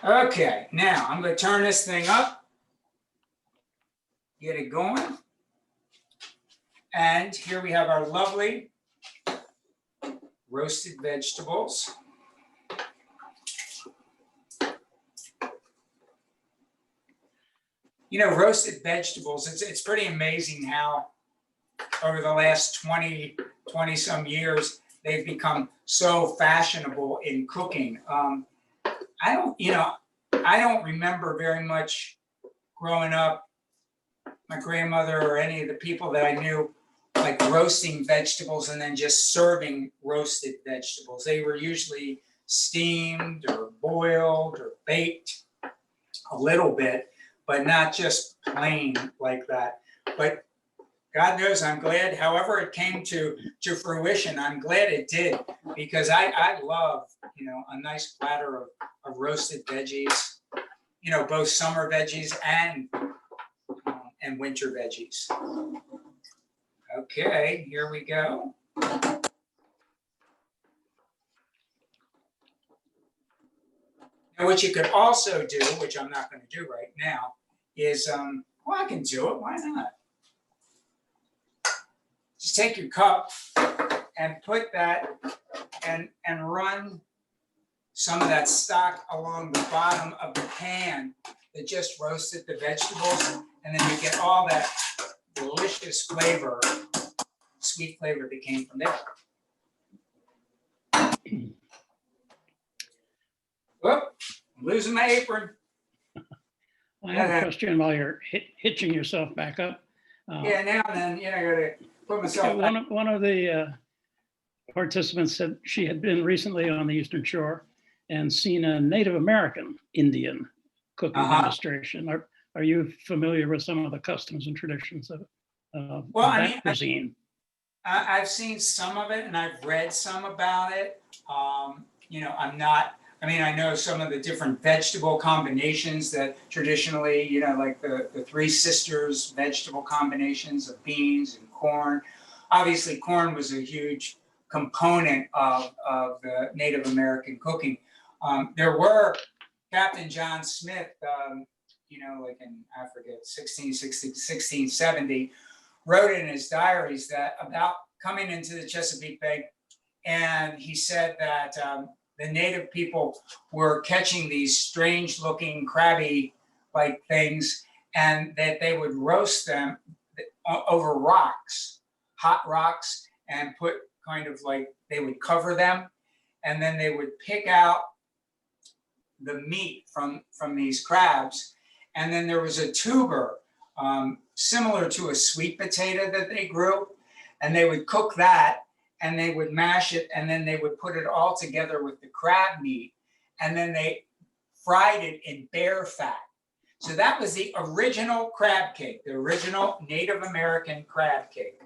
Okay, now I'm going to turn this thing up, get it going. And here we have our lovely roasted vegetables. You know, roasted vegetables, it's pretty amazing how over the last 20 some years, they've become so fashionable in cooking. I don't remember very much growing up, my grandmother or any of the people that I knew, like roasting vegetables and then just serving roasted vegetables. They were usually steamed or boiled or baked a little bit, but not just plain like that. But God knows, I'm glad, however it came to fruition, I'm glad it did, because I love, a nice platter of roasted veggies, both summer veggies and winter veggies. Okay, here we go. Now, what you could also do, which I'm not going to do right now, is, well, I can do it, why not? Just take your cup and put that and run some of that stock along the bottom of the pan that just roasted the vegetables, and then you get all that delicious flavor, sweet flavor that came from there. Whoop, I'm losing my apron. I have a question while you're hitching yourself back up. Yeah, now and then, I gotta put myself back. One of the participants said she had been recently on the Eastern Shore and seen a Native American Indian cooking demonstration. Are you familiar with some of the customs and traditions of that cuisine? I've seen some of it and I've read some about it. I know some of the different vegetable combinations that traditionally, like the Three Sisters vegetable combinations of beans and corn. Obviously, corn was a huge component of the Native American cooking. There were Captain John Smith, like in, I forget, 1660, 1670, wrote in his diaries that about coming into the Chesapeake Bay, and he said that the native people were catching these strange looking crabby like things, and that they would roast them over rocks, hot rocks, and put kind of like, they would cover them, and then they would pick out the meat from these crabs. And then there was a tuber similar to a sweet potato that they grew, and they would cook that, and they would mash it, and then they would put it all together with the crab meat, and then they fried it in bear fat. So that was the original crab cake, the original Native American crab cake.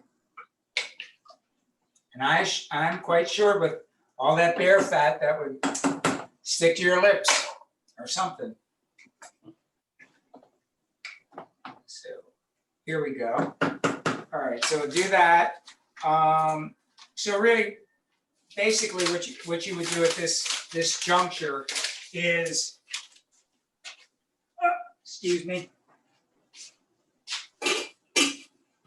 And I'm quite sure with all that bear fat, that would stick to your lips or something. So here we go. All right, so we'll do that. So really, basically what you would do at this juncture is, excuse me,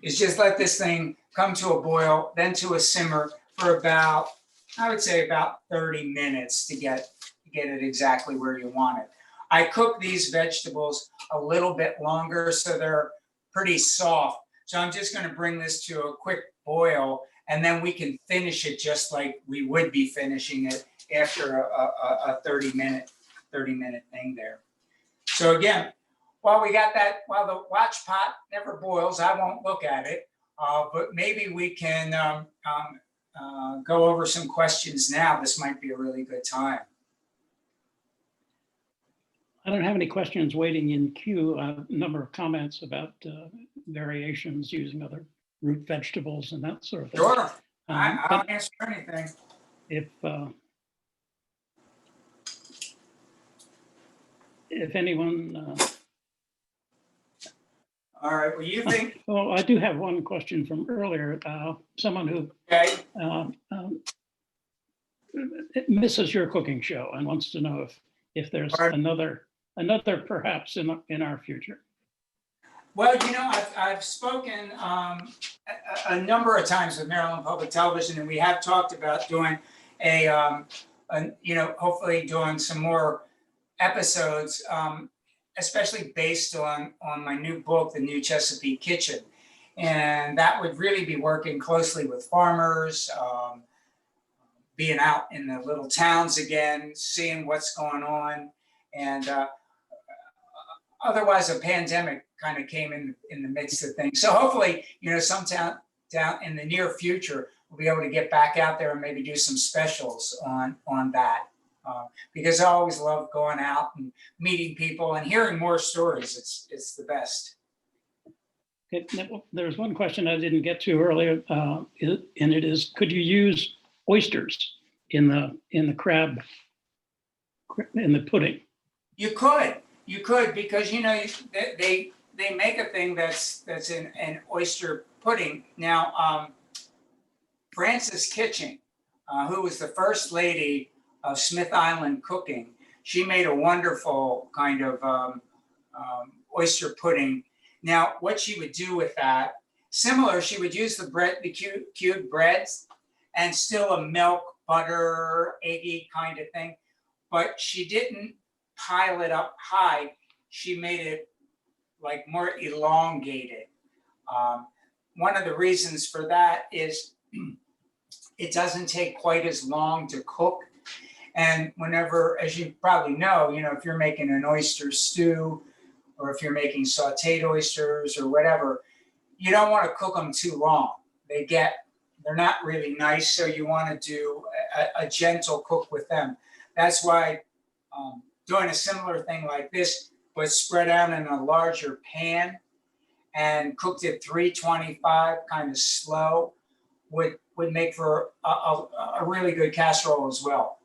is just let this thing come to a boil, then to a simmer for about, I would say about 30 minutes to get it exactly where you want it. I cook these vegetables a little bit longer so they're pretty soft. So I'm just going to bring this to a quick boil, and then we can finish it just like we would be finishing it after a 30-minute thing there. So again, while the watch pot never boils, I won't look at it. But maybe we can go over some questions now. This might be a really good time. I don't have any questions waiting in queue. A number of comments about variations using other root vegetables and that sort of thing. Sure, I'll But answer anything. if anyone, All right, well, you think, well, I do have one question from earlier. Someone who okay, misses your cooking show and wants to know if there's All right. another perhaps in our future. well, I've spoken a number of times with Maryland Public Television, and we have talked about doing hopefully doing some more episodes, especially based on my new book, The New Chesapeake Kitchen. And that would really be working closely with farmers, being out in the little towns again, seeing what's going on. And otherwise, a pandemic kind of came in the midst of things. So hopefully, sometime down in the near future, we'll be able to get back out there and maybe do some specials on that. Because I always love going out and meeting people and hearing more stories. It's the best. Okay, there's one question I didn't get to earlier, and it is: could you use oysters in the crab in the pudding? You could because they make a thing that's in an oyster pudding. Now, Frances Kitchen, who was the first lady of Smith Island Cooking, she made a wonderful kind of oyster pudding. Now, what she would do with that, similar, she would use the cubed breads and still a milk, butter, eggy kind of thing, but she didn't pile it up high. She made it like more elongated. One of the reasons for that is it doesn't take quite as long to cook. And whenever, as you probably know, if you're making an oyster stew or if you're making sauteed oysters or whatever, you don't want to cook them too long. They're not really nice, so you want to do a gentle cook with them. That's why doing a similar thing like this, but spread out in a larger pan and cooked at 325, kind of slow, would make for a really good casserole as well.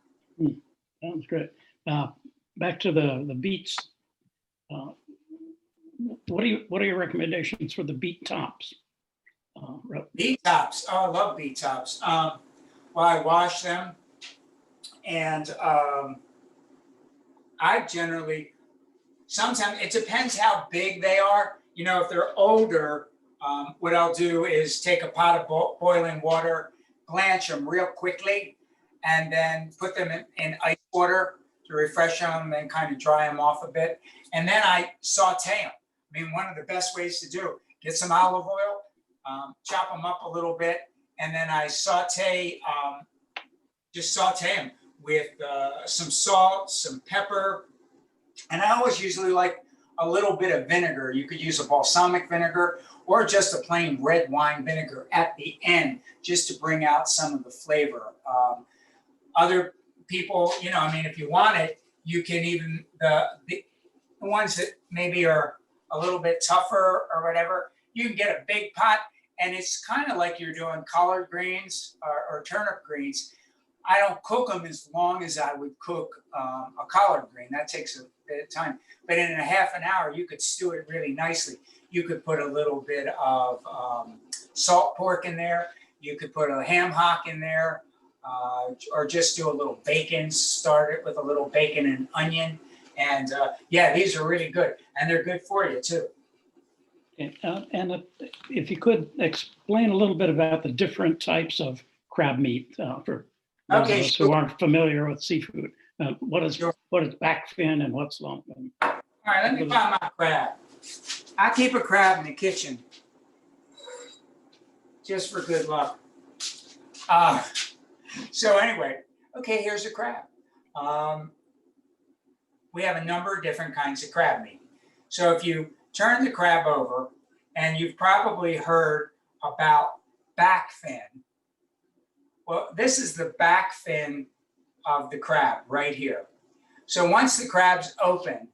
Sounds great. Back to the beets. What are your recommendations for the beet tops? Beet tops. Oh, I love beet tops. Well, I wash them, and I generally, sometimes it depends how big they are. If they're older, what I'll do is take a pot of boiling water, blanch them real quickly, and then put them in ice water to refresh them, then kind of dry them off a bit. And then I saute them. I mean, one of the best ways to do, get some olive oil, chop them up a little bit, and then I just saute them with some salt, some pepper, and I always usually like a little bit of vinegar. You could use a balsamic vinegar or just a plain red wine vinegar at the end, just to bring out some of the flavor. Other people, if you want it, you can even, the ones that maybe are a little bit tougher or whatever, you can get a big pot, and it's kind of like you're doing collard greens or turnip greens. I don't cook them as long as I would cook a collard green. That takes a bit of time. But in a half an hour, you could stew it really nicely. You could put a little bit of salt pork in there. You could put a ham hock in there, or just do a little bacon. Start it with a little bacon and onion. And yeah, these are really good. And they're good for you too. And if you could explain a little bit about the different types of crab meat for those of us who aren't familiar with seafood. What is backfin and what's lumpkin? All right, let me find my crab. I keep a crab in the kitchen just for good luck. So anyway, Okay, here's a crab. We have a number of different kinds of crab meat. So if you turn the crab over, and you've probably heard about back fin. Well, this is the back fin of the crab right here. So once the crab's open,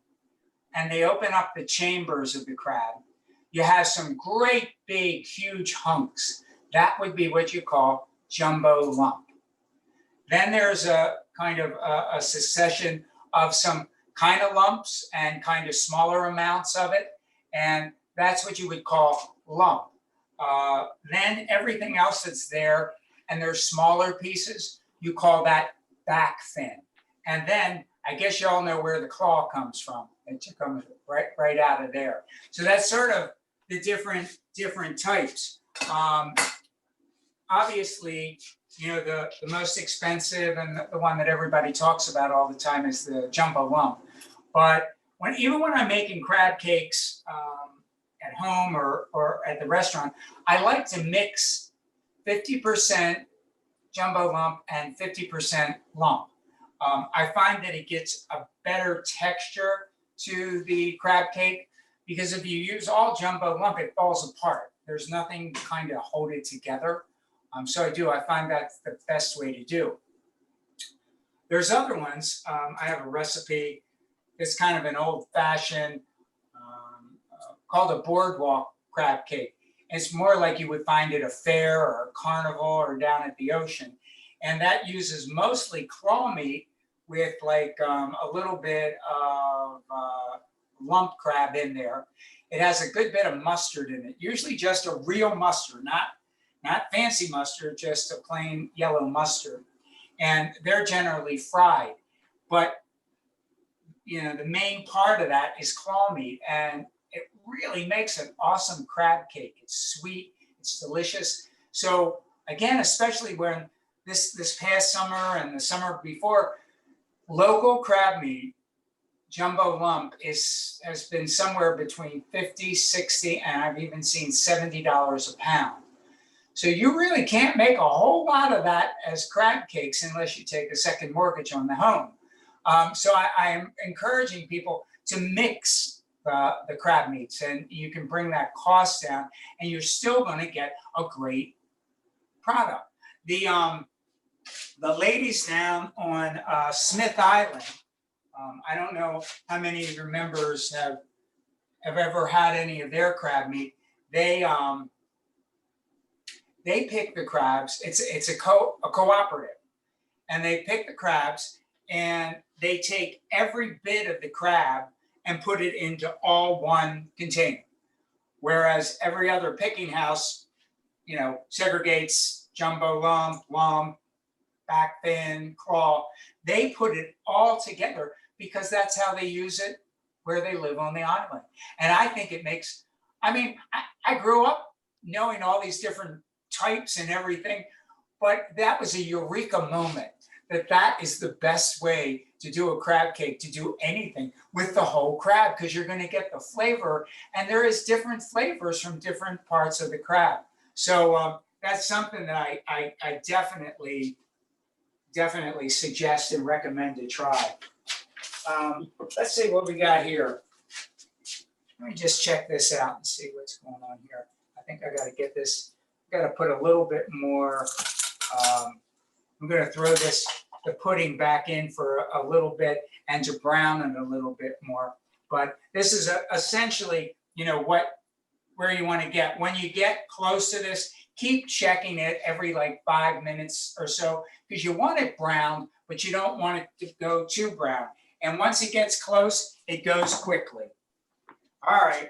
and they open up the chambers of the crab, you have some great big, huge hunks. That would be what you call jumbo lump. Then there's a kind of a succession of some kind of lumps and kind of smaller amounts of it. And that's what you would call lump. Then everything else that's there, and there's smaller pieces, you call that back fin. And then I guess you all know where the claw comes from. It comes right out of there. So that's sort of the different types. Obviously, you know, the most expensive and the one that everybody talks about all the time is the jumbo lump. But even when I'm making crab cakes at home or at the restaurant, I like to mix 50% jumbo lump and 50% lump. I find that it gets a better texture to the crab cake, because if you use all jumbo lump, it falls apart. There's nothing to kind of hold it together. So I find that's the best way to do. There's other ones. I have a recipe. It's kind of an old-fashioned called a boardwalk crab cake. It's more like you would find at a fair or a carnival or down at the ocean. And that uses mostly claw meat with like a little bit of lump crab in there. It has a good bit of mustard in it, usually just a real mustard, not fancy mustard, just a plain yellow mustard. And they're generally fried. But you know, the main part of that is claw meat, and it really makes an awesome crab cake. It's sweet, it's delicious. So again, especially when this past summer and the summer before, local crab meat, jumbo lump, has been somewhere between 50, 60, and I've even seen $70 a pound. So you really can't make a whole lot of that as crab cakes unless you take a second mortgage on the home. So I am encouraging people to mix the crab meats, and you can bring that cost down, and you're still going to get a great product. The ladies down on Smith Island, I don't know how many of your members have ever had any of their crab meat. They pick the crabs. It's a cooperative, and they pick the crabs, and they take every bit of the crab and put it into all one container. Whereas every other picking house, you know, segregates jumbo lump, back fin, claw. They put it all together because that's how they use it where they live on the island. And I think it makes, I grew up knowing all these different types and everything, but that was a eureka moment, that is the best way to do a crab cake, to do anything with the whole crab, because you're going to get the flavor, and there is different flavors from different parts of the crab. So that's something that I definitely suggest and recommend to try. Let's see what we got here. Let me just check this out and see what's going on here. I think I got to get this, got to put a little bit more, I'm going to throw the pudding back in for a little bit and to brown it a little bit more. But this is essentially, you know, where you want to get. When you get close to this, keep checking it every like 5 minutes or so, because you want it brown, but you don't want it to go too brown. And once it gets close, it goes quickly. All right,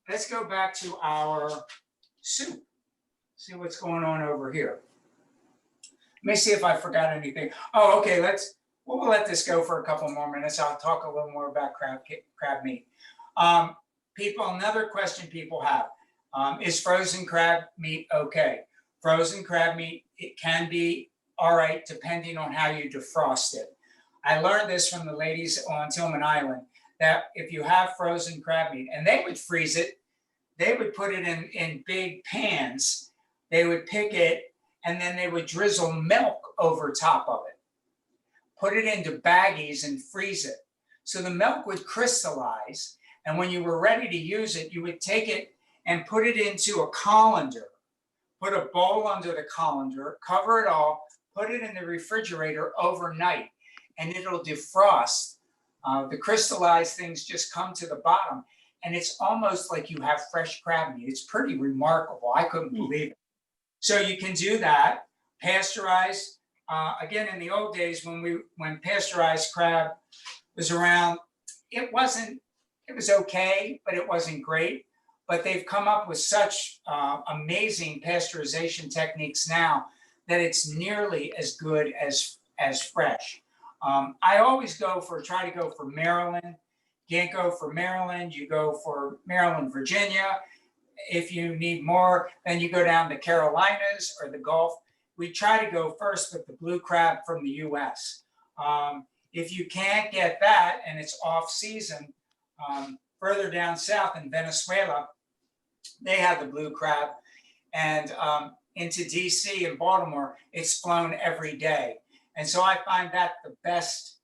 let's go back to our soup. See what's going on over here. Let me see if I forgot anything. Oh, okay, we'll let this go for a couple more minutes. I'll talk a little more about crab meat. Another question people have, is frozen crab meat okay? Frozen crab meat, it can be all right depending on how you defrost it. I learned this from the ladies on Tillman Island, that if you have frozen crab meat, and they would freeze it, they would put it in big pans, they would pick it, and then they would drizzle milk over top of it. put it into baggies and freeze it. So the milk would crystallize. And when you were ready to use it, you would take it and put it into a colander. Put a bowl under the colander, cover it all, put it in the refrigerator overnight, and it'll defrost. The crystallized things just come to the bottom, and it's almost like you have fresh crab meat. It's pretty remarkable. I couldn't believe it. So you can do that. Pasteurized. Again, in the old days when pasteurized crab was around, it was okay, but it wasn't great. But they've come up with such amazing pasteurization techniques now that it's nearly as good as fresh. I always try to go for Maryland. Can't go for Maryland, you go for Maryland, Virginia. If you need more, then you go down to Carolinas or the Gulf. We try to go first with the blue crab from the US. If you can't get that and it's off season, further down south in Venezuela, they have the blue crab, and into DC and Baltimore, it's flown every day. And so I find that the best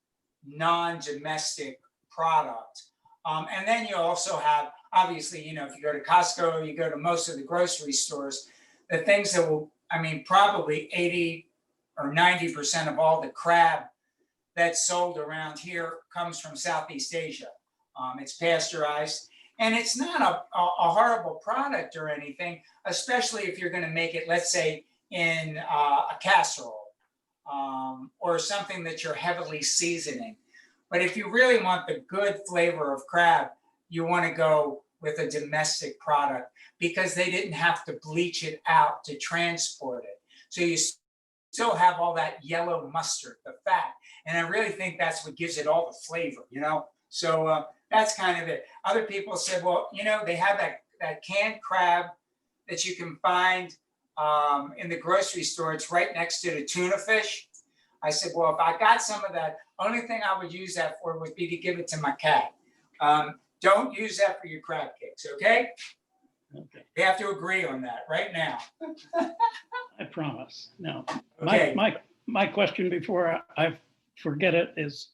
non-domestic product. And then you also have, obviously, if you go to Costco, you go to most of the grocery stores, the things that will, probably 80 or 90% of all the crab that's sold around here comes from Southeast Asia. It's pasteurized. And it's not a horrible product or anything, especially if you're going to make it, let's say, in a casserole or something that you're heavily seasoning. But if you really want the good flavor of crab, you want to go with a domestic product because they didn't have to bleach it out to transport it. So you still have all that yellow mustard, the fat. And I really think that's what gives it all the flavor, So that's kind of it. Other people said, well, they have that canned crab that you can find in the grocery store. It's right next to the tuna fish. I said, well, if I got some of that, only thing I would use that for would be to give it to my cat. Don't use that for your crab cakes, okay? Okay, We have to agree on that right now. I promise. Now, Okay. my question before I forget it is,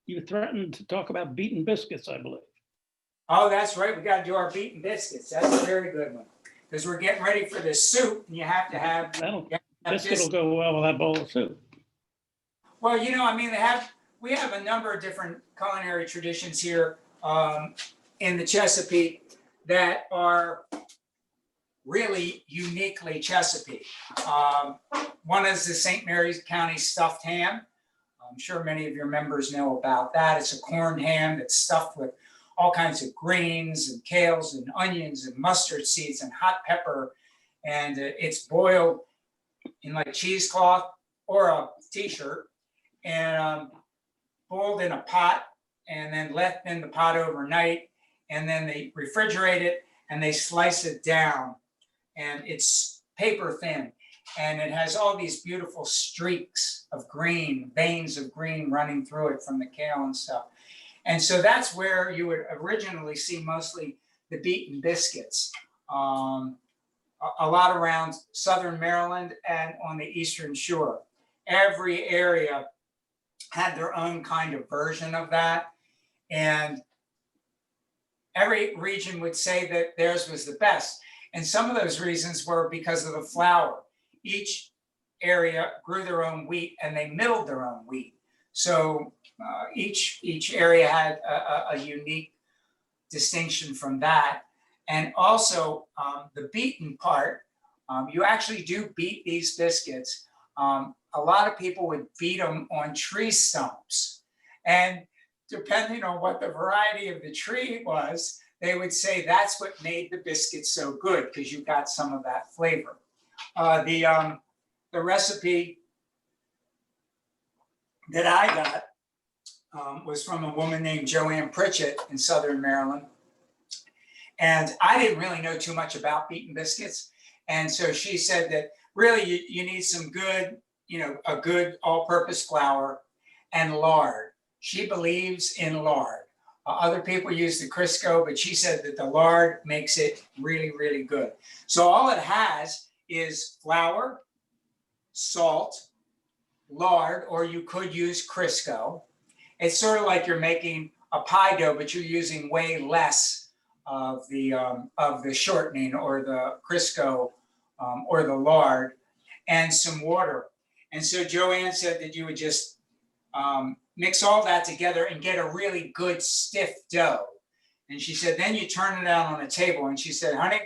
you threatened to talk about beaten biscuits, I believe. Oh, that's right. We got to do our beaten biscuits. That's a very good one because we're getting ready for this soup, and you have to have. Biscuit will go well with that bowl of soup. Well, we have a number of different culinary traditions here in the Chesapeake that are really uniquely Chesapeake. One is the St. Mary's County stuffed ham. I'm sure many of your members know about that. It's a corned ham that's stuffed with all kinds of greens and kales and onions and mustard seeds and hot pepper. And it's boiled in like cheesecloth or a t-shirt and boiled in a pot and then left in the pot overnight. And then they refrigerate it and they slice it down. And it's paper thin. And it has all these beautiful streaks of green, veins of green running through it from the kale and stuff. And so that's where you would originally see mostly the beaten biscuits. A lot around Southern Maryland and on the Eastern Shore. Every area had their own kind of version of that. And every region would say that theirs was the best. And some of those reasons were because of the flour. Each area grew their own wheat and they milled their own wheat. So each area had a unique distinction from that. And also the beaten part, you actually do beat these biscuits. A lot of people would beat them on tree stumps. And depending on what the variety of the tree was, they would say that's what made the biscuit so good because you got some of that flavor. The recipe that I got was from a woman named Joanne Pritchett in Southern Maryland. And I didn't really know too much about beaten biscuits. And so she said that really you need some good, a good all-purpose flour and lard. She believes in lard. Other people use the Crisco, but she said that the lard makes it really, really good. So all it has is flour, salt, lard, or you could use Crisco. It's sort of like you're making a pie dough, but you're using way less of the shortening or the Crisco or the lard, and some water. And so Joanne said that you would just mix all that together and get a really good stiff dough. And she said, then you turn it out on a table. And she said, honey,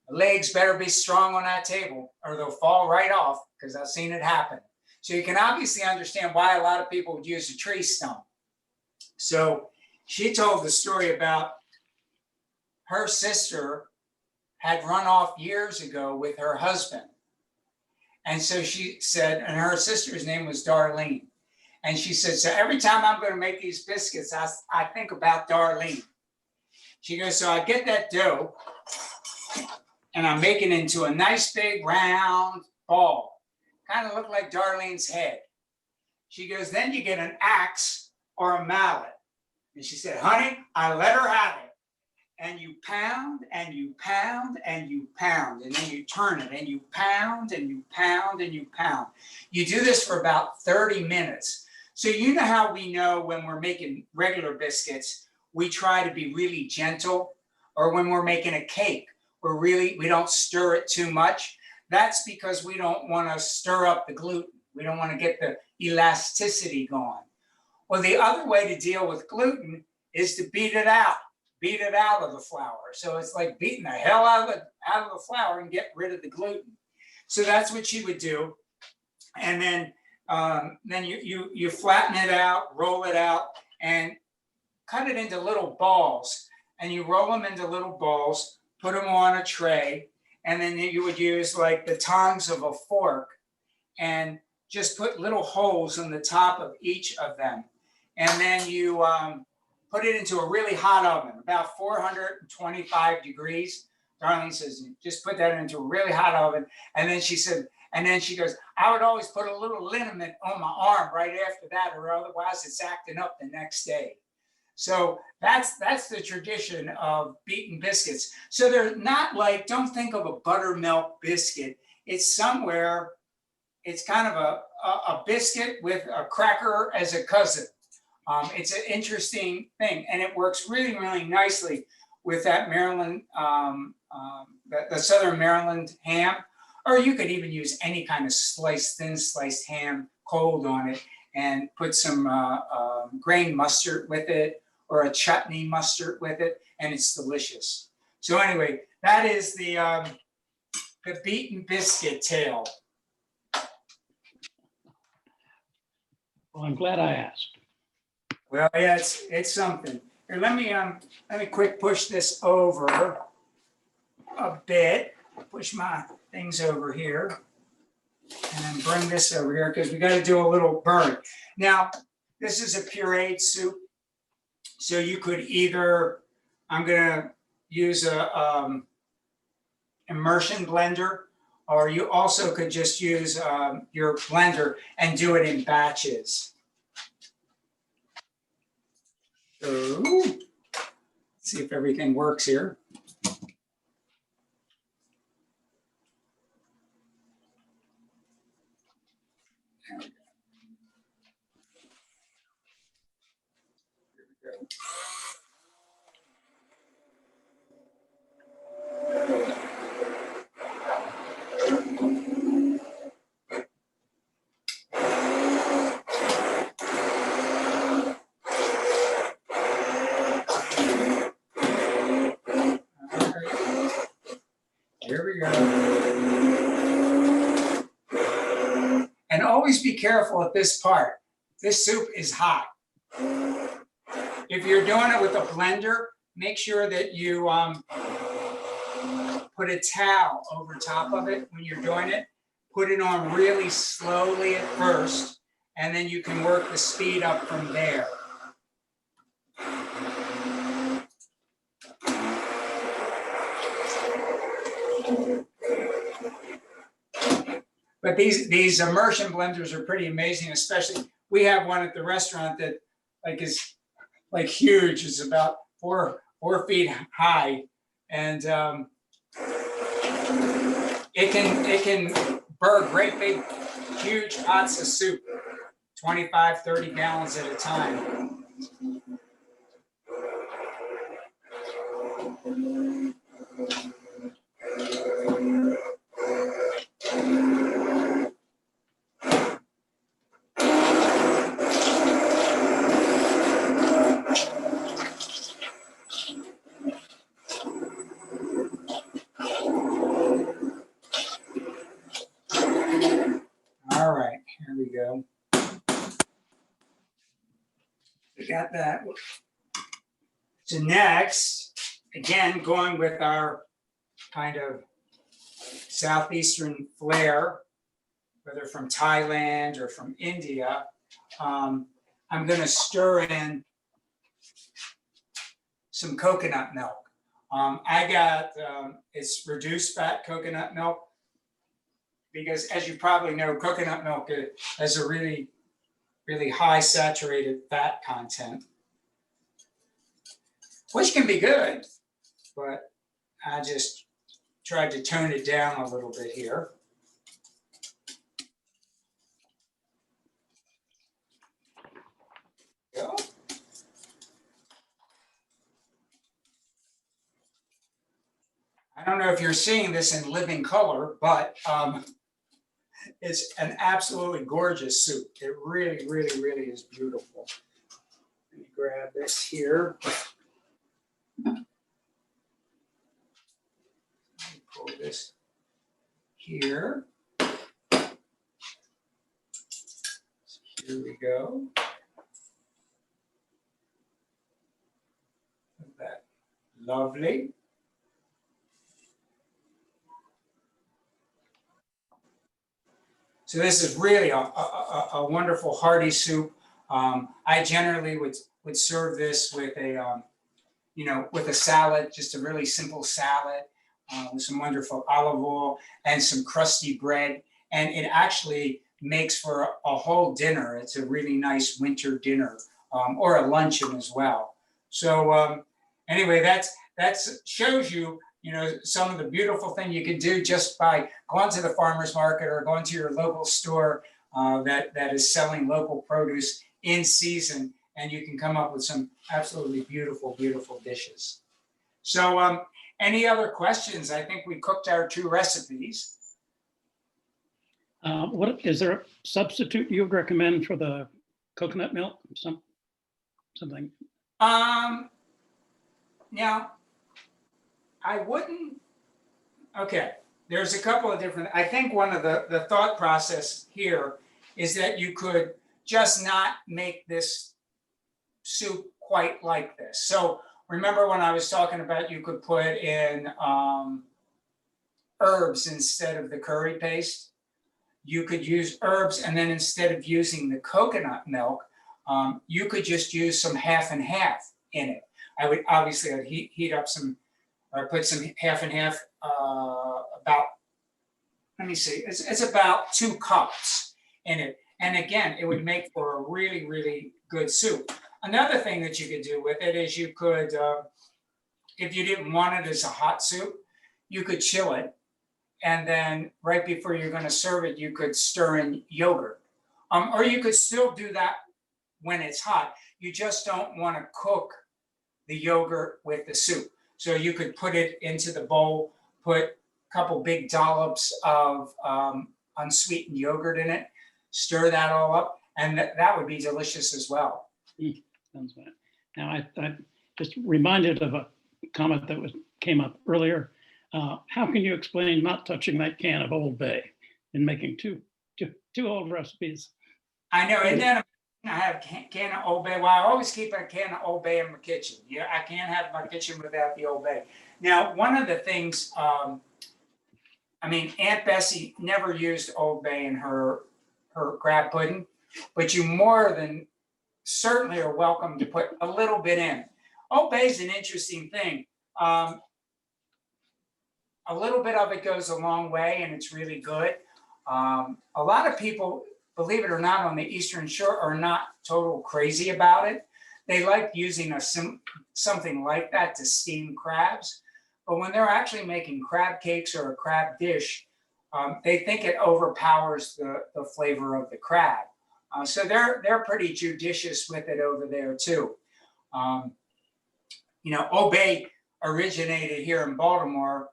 the legs better be strong on that table or they'll fall right off, because I've seen it happen. So you can obviously understand why a lot of people would use a tree stump. So she told the story about her sister had run off years ago with her husband. And so she said, and her sister's name was Darlene. And she said, so every time I'm going to make these biscuits, I think about Darlene. She goes, so I get that dough and I make it into a nice big round ball. Kind of look like Darlene's head. She goes, then you get an axe or a mallet. And she said, honey, I let her have it. And you pound and you pound and you pound, and then you turn it and you pound and you pound and you pound. You do this for about 30 minutes. So you know how we know when we're making regular biscuits, we try to be really gentle, or when we're making a cake, we don't stir it too much. That's because we don't want to stir up the gluten. We don't want to get the elasticity going. Well, the other way to deal with gluten is to beat it out of the flour. So it's like beating the hell out of the flour and get rid of the gluten. So that's what she would do. And then you flatten it out, roll it out, and cut it into little balls. And you roll them into little balls, put them on a tray, and then you would use like the tongs of a fork and just put little holes on the top of each of them. And then you put it into a really hot oven, about 425 degrees. Darlene says, just put that into a really hot oven. And then she said, and then she goes, I would always put a little liniment on my arm right after that, or otherwise it's acting up the next day. So that's the tradition of beaten biscuits. So they're not like, don't think of a buttermilk biscuit. It's kind of a biscuit with a cracker as a cousin. It's an interesting thing, and it works really, really nicely with that Maryland, the Southern Maryland ham, or you could even use any kind of thin sliced ham cold on it and put some grain mustard with it, or a chutney mustard with it, and it's delicious. So anyway, that is the beaten biscuit tale. Well, I'm glad I asked. Well, yeah, it's something. Here, let me quick push this over a bit. Push my things over here, and then bring this over here because we got to do a little burn. Now, this is a pureed soup, so you could either, I'm gonna use a immersion blender, or you also could just use your blender and do it in batches. So, let's see if everything works here. There we go. Here we go. And always be careful at this part. This soup is hot. If you're doing it with a blender, make sure that you put a towel over top of it when you're doing it. Put it on really slowly at first, and then you can work the speed up from there. But these immersion blenders are pretty amazing, especially we have one at the restaurant that is huge. It's about four feet high, and it can great big, huge pots of soup, 25, 30 gallons at a time. All right, here we go. We got that. So next, again, going with our kind of southeastern flair, whether from Thailand or from India, I'm going to stir in some coconut milk. I got, it's reduced fat coconut milk, because as you probably know, coconut milk has a really, really high saturated fat content, which can be good, but I just tried to tone it down a little bit here. Go. I don't know if you're seeing this in living color, but it's an absolutely gorgeous soup. It really, really, really is beautiful. Let me grab this here. Let me pull this here. Here we go. Isn't that lovely? So this is really a wonderful hearty soup. I generally would serve this with a, with a salad, just a really simple salad with some wonderful olive oil and some crusty bread. And it actually makes for a whole dinner. It's a really nice winter dinner or a luncheon as well. So anyway, that shows you, some of the beautiful thing you can do just by going to the farmer's market or going to your local store that is selling local produce in season, and you can come up with some absolutely beautiful, beautiful dishes. So any other questions? I think we cooked our 2 recipes. What is there a substitute you would recommend for the coconut milk? Something? Now, I wouldn't, okay, there's a couple of different, I think one of the thought process here is that you could just not make this soup quite like this. So remember when I was talking about you could put in herbs instead of the curry paste? You could use herbs, and then instead of using the coconut milk, you could just use some half and half in it. I would obviously I'd heat up some, or put some half and half, about, let me see, it's about 2 cups in it. And again, it would make for a really, really good soup. Another thing that you could do with it is you could, if you didn't want it as a hot soup, you could chill it. And then right before you're going to serve it, you could stir in yogurt. Or you could still do that when it's hot. You just don't want to cook the yogurt with the soup. So you could put it into the bowl, put a couple big dollops of unsweetened yogurt in it, stir that all up, and that would be delicious as well. Sounds good. Now, I just reminded of a comment that came up earlier. How can you explain not touching that can of Old Bay in making two old recipes? I know, and then I have a can of Old Bay. Well, I always keep a can of Old Bay in my kitchen. Yeah, I can't have my kitchen without the Old Bay. Now, one of the things, Aunt Bessie never used Old Bay in her crab pudding, but you more than certainly are welcome to put a little bit in. Old Bay is an interesting thing. A little bit of it goes a long way, and it's really good. A lot of people, believe it or not, on the Eastern Shore are not total crazy about it. They like using something like that to steam crabs. But when they're actually making crab cakes or a crab dish, they think it overpowers the flavor of the crab. So they're pretty judicious with it over there too. You know, Old Bay originated here in Baltimore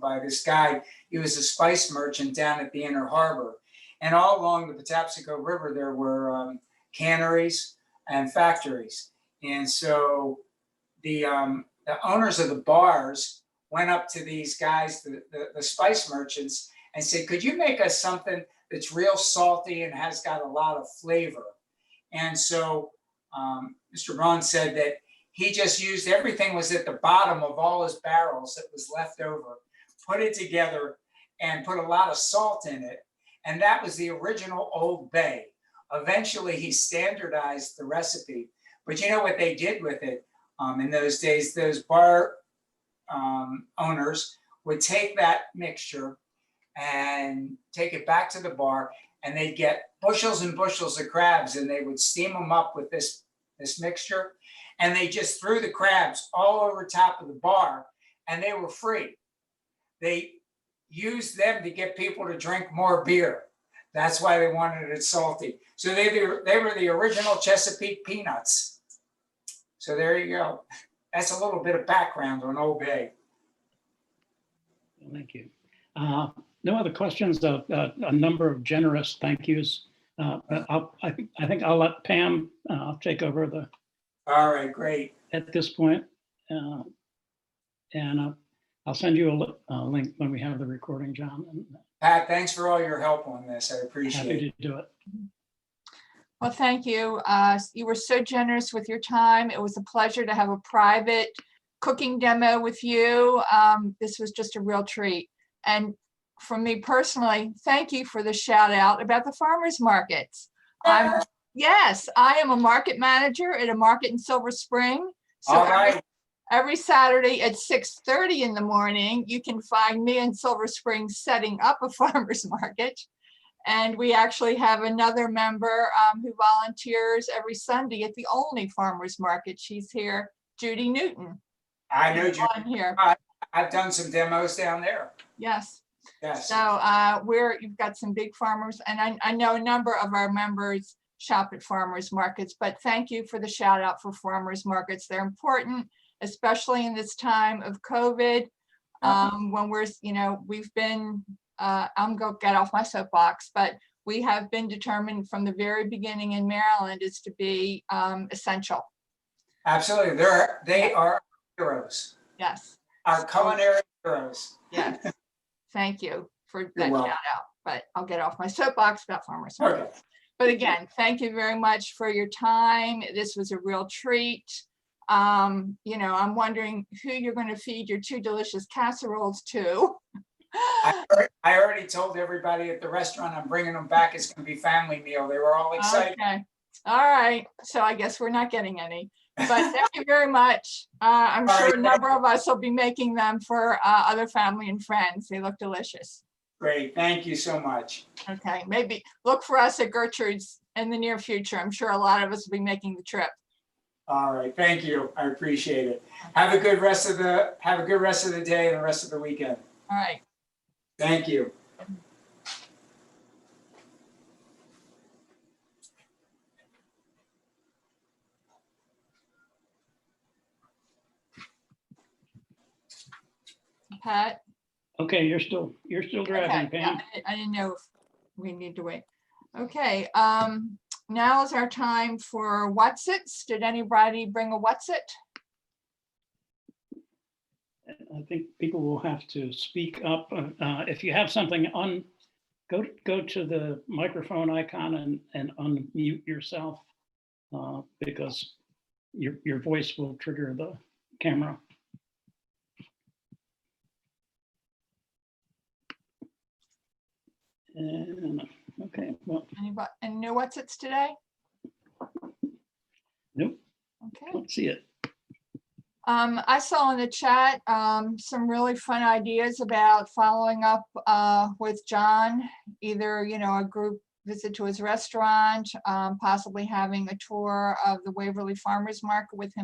by this guy. He was a spice merchant down at the Inner Harbor. And all along the Patapsco River, there were canneries and factories. And so the owners of the bars went up to these guys, the spice merchants, and said, could you make us something that's real salty and has got a lot of flavor? And so Mr. Braun said that he just used, everything was at the bottom of all his barrels that was left over, put it together and put a lot of salt in it. And that was the original Old Bay. Eventually he standardized the recipe, but you know what they did with it? In those days, those bar owners would take that mixture and take it back to the bar, and they'd get bushels and bushels of crabs, and they would steam them up with this mixture, and they just threw the crabs all over top of the bar, and they were free. They used them to get people to drink more beer. That's why they wanted it salty. So they were the original Chesapeake peanuts. So there you go. That's a little bit of background on Old Bay. Thank you. No other questions. A number of generous thank yous. I think I'll let Pam take over All right, great. at this point. And I'll send you a link when we have the recording, John. And Pat, thanks for all your help on this. I appreciate it. happy to do it. Well, thank you. You were so generous with your time. It was a pleasure to have a private cooking demo with you. This was just a real treat. And for me personally, thank you for the shout out about the farmers markets. Yes, I am a market manager at a market in Silver Spring. So All right. every Saturday at 6:30 in the morning, you can find me in Silver Spring setting up a farmers market. And we actually have another member who volunteers every Sunday at the Olney Farmers Market. She's here, Judy Newton. I know you. On here. I've done some demos down there. Yes. Yes. So you've got some big farmers, and I know a number of our members shop at farmers markets, but thank you for the shout out for farmers markets. They're important, especially in this time of COVID, when we've been, I'm going to get off my soapbox, but we have been determined from the very beginning in Maryland is to be essential. Absolutely. They are heroes. Yes. Our culinary heroes. Yes. Thank you for You're that welcome. shout out, but I'll get off my soapbox about farmers markets. Okay. But again, thank you very much for your time. This was a real treat. I'm wondering who you're going to feed your 2 delicious casseroles to. I already told everybody at the restaurant I'm bringing them back. It's going to be family meal. They were all excited. Okay. All right. So I guess we're not getting any. But thank you very much. I'm sure a number of us will be making them for other family and friends. They look delicious. Great. Thank you so much. Okay. Maybe look for us at Gertrude's in the near future. I'm sure a lot of us will be making the trip. All right. Thank you. I appreciate it. Have a good rest of the day and the rest of the weekend. All right. Thank you. Pat? Okay, you're still driving, Okay, Pam. yeah, I didn't know if we need to wait. Okay, now is our time for what's its. Did anybody bring a what's it? I think people will have to speak up. If you have something on, go to the microphone icon and unmute yourself because your voice will trigger the camera. And okay, well, Anybody, and know what's its today? nope, Okay. don't see it. I saw in the chat some really fun ideas about following up with John, either, a group visit to his restaurant, possibly having a tour of the Waverly Farmers Market with him